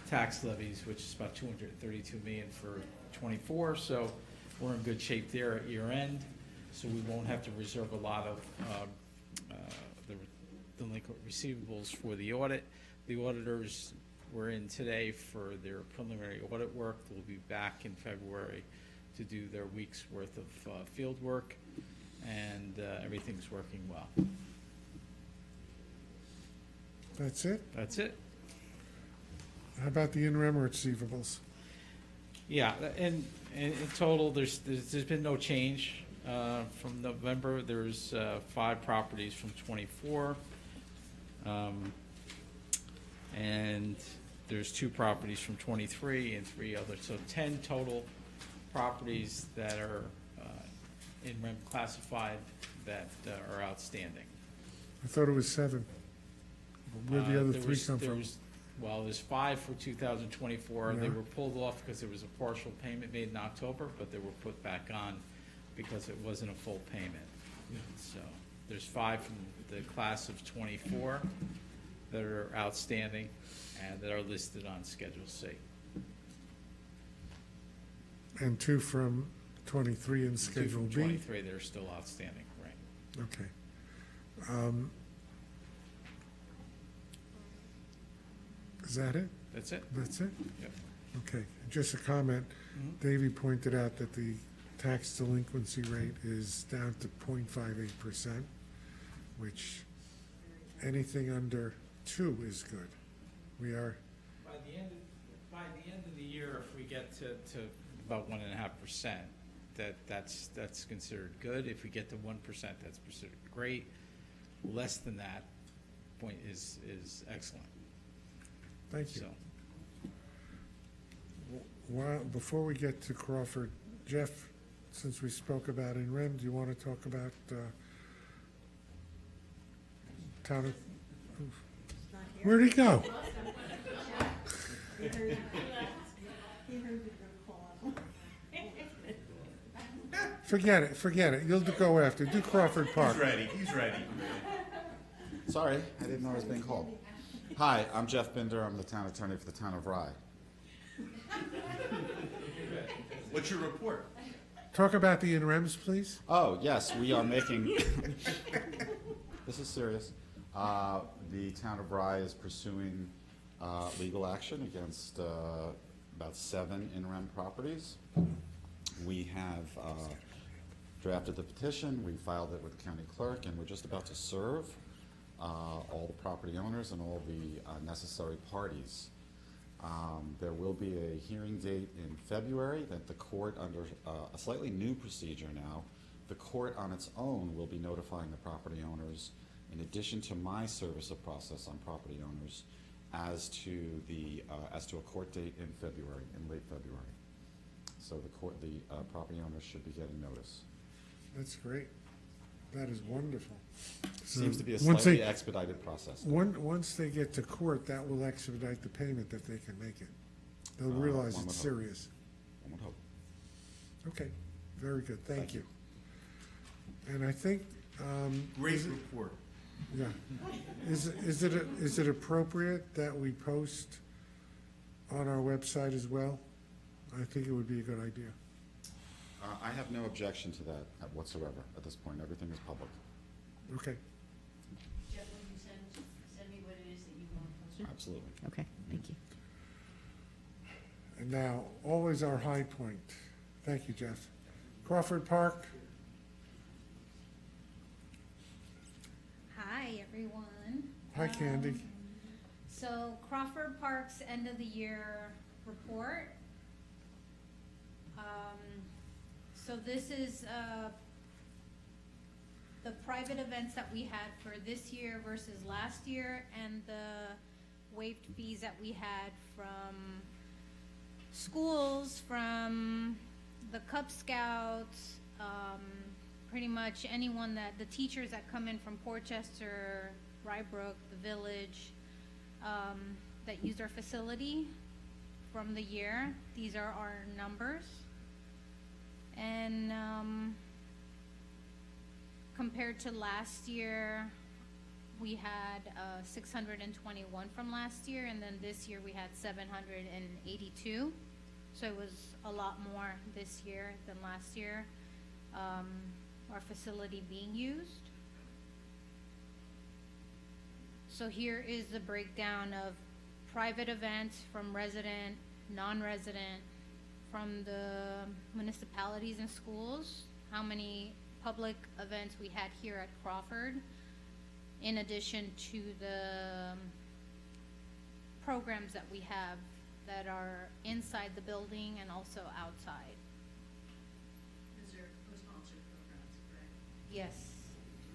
tax levies, which is about 232 million for '24. So we're in good shape there at year end. So we won't have to reserve a lot of the delinquent receivables for the audit. The auditors were in today for their preliminary audit work. They'll be back in February to do their week's worth of field work, and everything's working well. That's it? That's it. How about the interim receivables? Yeah, and in total, there's been no change from November. There's 5 properties from '24, and there's 2 properties from '23 and 3 others, so 10 total properties that are in REM classified that are outstanding. I thought it was 7. Where'd the other 3 come from? Well, there's 5 for 2024. They Yeah. were pulled off because there was a partial payment made in October, but they were put back on because it wasn't a full payment. So There's 5 from the class of '24 that are outstanding and that are listed on Schedule C. And 2 from 23 and 2 Schedule from B? 23 that are still outstanding, right. Okay. Is that it? That's it. That's it? Yep. Okay, just a comment. Davey pointed out that the tax delinquency rate is down to 0.58%, which anything under 2 is good. We are, By the end of the year, if we get to about 1.5%, that's considered good. If we get to 1%, that's considered great. Less than that point is excellent. thank you. So, Well, before we get to Crawford, Jeff, since we spoke about in REM, do you want to talk about town of, where'd he go? He heard the good call. Forget it. You'll go after. Do Crawford Park. He's ready. Sorry, I didn't know I was being called. Hi, I'm Jeff Binder. I'm the town attorney for the town of Rye. What's your report? Talk about the in-rems, please. Oh, yes, we are making, this is serious. The town of Rye is pursuing legal action against about 7 in-rem properties. We have drafted the petition, we filed it with the county clerk, and we're just about to serve all the property owners and all the necessary parties. There will be a hearing date in February that the court, under a slightly new procedure now, the court on its own will be notifying the property owners, in addition to my service of process on property owners, as to a court date in February, in late February. So the property owners should be getting notice. That's great. That is wonderful. Seems to be a Once slightly they- expedited process. Once they get to court, that will expedite the payment if they can make it. They'll realize one it's would hope. serious. One would hope. Okay, very good, thank Thank you. And I think, Great report. yeah, is it appropriate that we post on our website as well? I think it would be a good idea. I have no objection to that whatsoever at this point. Everything is public. Okay, Jeff, will you send me what it is that you want posted? Absolutely. Okay, thank you. and now, always our high point. Thank you, Jeff. Crawford Park, Hi, everyone. hi Candy. So Crawford Park's end of the year report. So this is the private events that we had for this year versus last year, and the waived fees that we had from schools, from the Cub Scouts, pretty much anyone the teachers that come in from Portchester, Rybrook, the village, that use our facility from the year. These are our numbers. And compared to last year, we had 621 from last year, and then this year we had 782. So it was a lot more this year than last year, our facility being used. So here is the breakdown of private events from resident, non-resident, from the municipalities and schools, how many public events we had here at Crawford, in addition to the programs that we have that are inside the building and also outside. These are co-sponsored programs, right? Yes,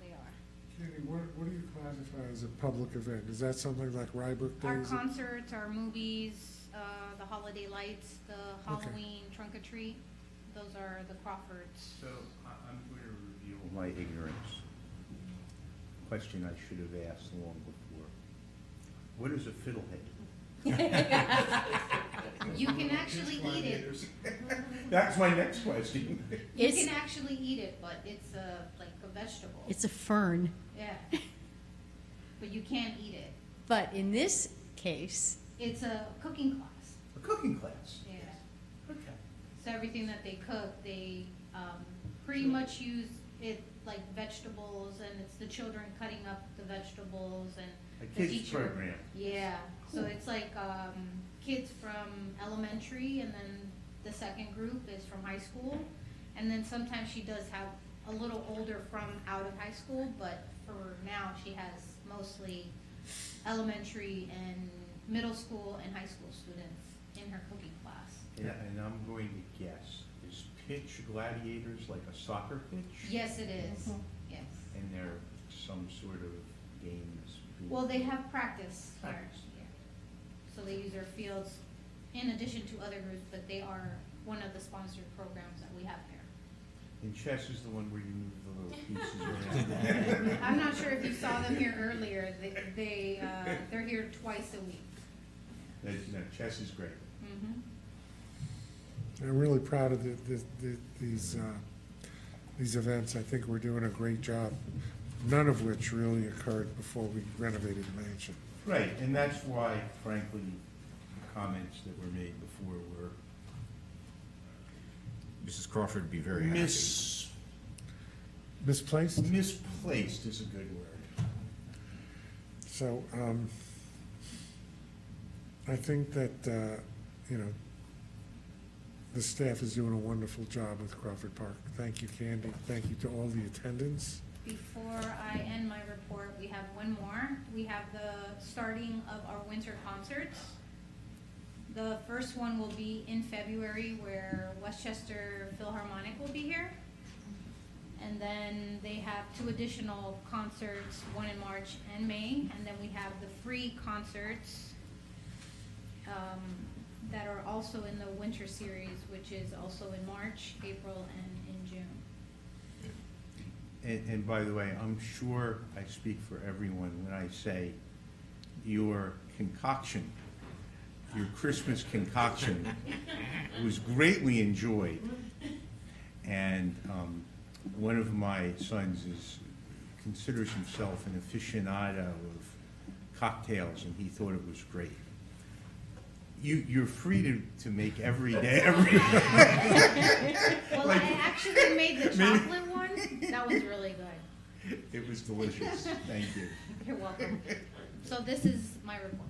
they are. Candy, what do you classify as a public event? Is that something like Rybrook Our Days? concerts, our movies, the holiday lights, the Halloween trunk or treat, those are the Crawfords. So I'm going to review. My ignorance. Question I should have asked long before. What is a fiddlehead? You can actually eat it. That's my next question. You can actually eat it, but it's like a vegetable. It's a fern. Yeah. But you can't eat it. But in this case, It's a cooking class. A cooking class. Yeah. Okay. So everything that they cook, they pretty much use it like vegetables, and it's the children cutting up the vegetables and A the kids teacher. program. Yeah. So Cool. it's like kids from elementary, and then the second group is from high school, and then sometimes she does have a little older from out of high school, but for now she has mostly elementary and middle school and high school students in her cooking class. Yeah, and I'm going to guess, is pitch gladiators like a soccer pitch? Yes, it is. Yes. And they're some sort of games? Well, they have practice here. Practice. Yeah. So they use their fields in addition to other groups, but they are one of the sponsored programs that we have here. And chess is the one where you move the little pieces around. I'm not sure if you saw them here earlier. They're here twice a week. No, chess is great. Mhm. I'm really proud of these events. I think we're doing a great job, none of which really occurred before we renovated the mansion. Right, and that's why, frankly, the comments that were made before were Mrs. Crawford would be very happy. Misplaced? Misplaced is a good word. So, I think that, you know, the staff is doing a wonderful job with Crawford Park. Thank you, Candy. Thank you to all the attendants. Before I end my report, we have one more. We have the starting of our winter concerts. The first one will be in February, where Westchester Philharmonic will be here. And then they have 2 additional concerts, one in March and May. And then we have the free concerts that are also in the winter series, which is also in March, April, and in June. And by the way, I'm sure I speak for everyone when I say your concoction, your Christmas concoction was greatly enjoyed. And one of my sons considers himself an aficionado of cocktails, and he thought it was great. You're free to make every day. Well, I actually made the chocolate one. That was really good. It was delicious. Thank you. You're welcome. So this is my report.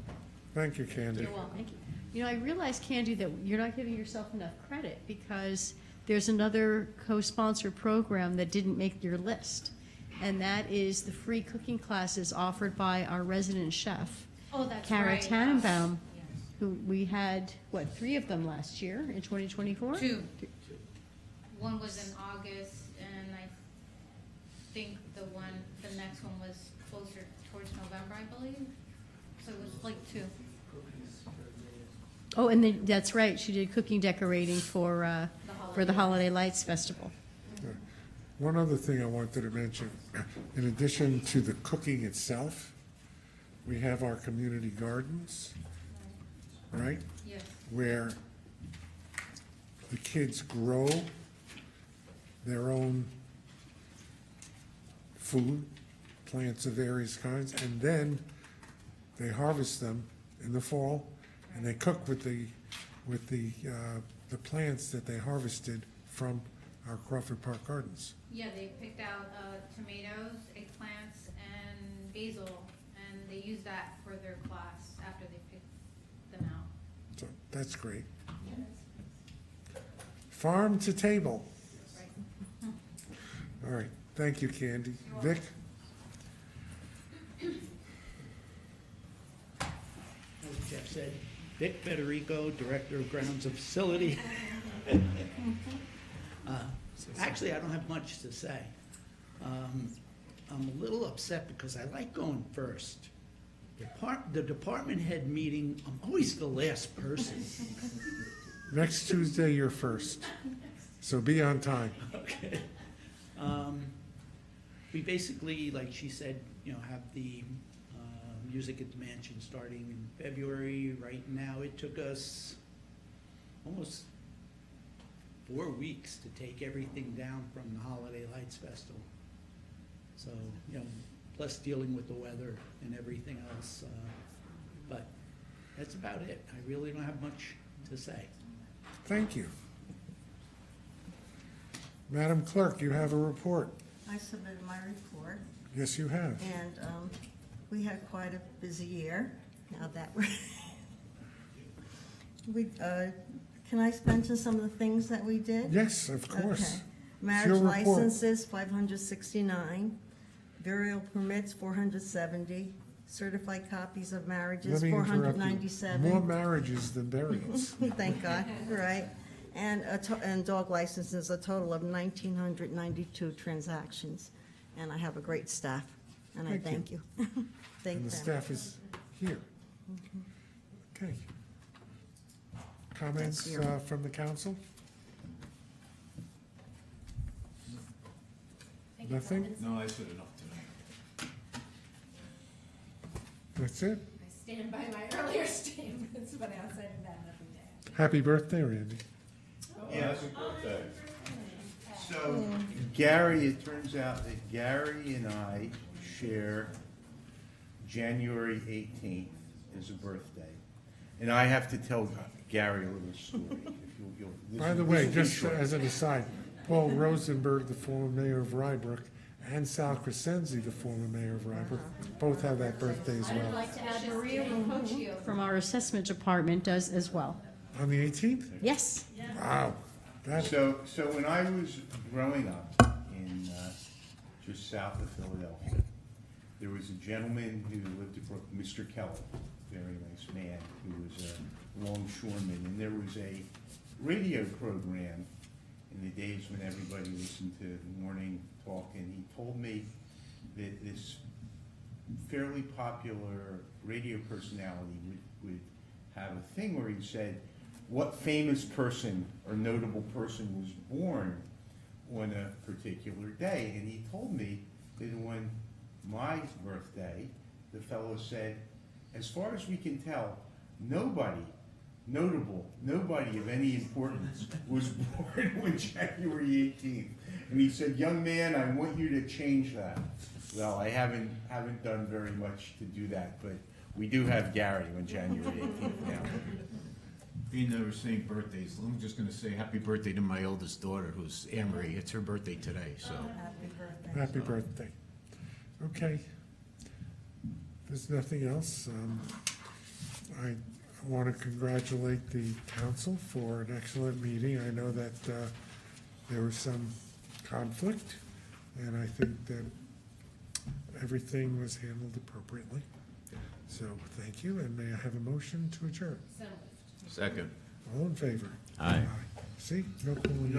Thank you, Candy. You're welcome. thank you. You know, I realize, Candy, that you're not giving yourself enough credit because there's another co-sponsored program that didn't make your list. And that is the free cooking classes offered by our resident chef, Oh, that's Kara right. Tannenbaum, who we had, 3 of them last year in 2024? 2. One was in August, and I think the next one was closer towards November, I believe. So it was like 2. Oh, and then, that's right, she did cooking decorating for the Holiday Lights Festival. One other thing I wanted to mention, in addition to the cooking itself, we have our community gardens, right? Yes. Where the kids grow their own food, plants of various kinds, and then they harvest them in the fall, and they cook with the plants that they harvested from our Crawford Park Gardens. Yeah, they picked out tomatoes, eggplants, and basil, and they use that for their class after they pick them out. So that's great. Farm to table. Right. All right, thank you, Candy. Vic? As Jeff said, Vic Federico, Director of Grounds and Facility. Actually, I don't have much to say. I'm a little upset because I like going first. The department head meeting, I'm always the last person. Next Tuesday, you're first, so be on time. Okay. We basically, like she said, have the music at the mansion starting in February. Right now, it took us almost 4 weeks to take everything down from the Holiday Lights Festival. So, you know, plus dealing with the weather and everything else. But that's about it. I really don't have much to say. Thank you. Madam Clerk, you have a report. I submitted my report, Yes, you have. and we had quite a busy year. Now that we, can I mention some of the things that we did? Yes, of course. Okay. It's Marriage your report. licenses, 569. Burial permits, 470. Certified copies of marriages, Let me interrupt you. 497. More marriages than burials. Thank God, right. And dog licenses, a total of 1,992 transactions. And I have a great staff, and I Thank thank you. Thank And the them. staff is here. Okay. Comments That's your- from the council? Nothing? No, I said enough tonight. That's it? I stand by my earlier statements, but outside of that, nothing to add. Happy birthday, Randy. Yes. So, Gary, it turns out that Gary and I share January 18th as a birthday. And I have to tell Gary a little story. If you'll, this By is- the this way, will be just short. as an aside, Paul Rosenberg, the former mayor of Rybrook, and Sal Crescenzi, the former mayor of Rybrook, both have that birthday as I would well. like to add Maria from our assessment department does as well. On the 18th? Yes. Wow. That- So when I was growing up in just south of Philadelphia, there was a gentleman who lived at Brook, Mr. Keller, very nice man, who was a longshoreman, and there was a radio program in the days when everybody listened to morning talk, and he told me that this fairly popular radio personality would have a thing where he said, what famous person or notable person was born on a particular day. And he told me that on my birthday, the fellow said, as far as we can tell, nobody of any importance was born on January 18th. And he said, young man, I want you to change that. Well, I haven't done very much to do that, but we do have Gary on January 18th now. Being that we're saying birthdays, I'm just gonna say happy birthday to my oldest daughter, who's Anne Marie. It's her birthday today, so. Happy birthday. Happy birthday. Okay. There's nothing else. I want to congratulate the council for an excellent meeting. I know that there was some conflict, and I think that everything was handled appropriately. So thank you, and may I have a motion to adjourn? So Second. All in favor? Aye. See, no pulling.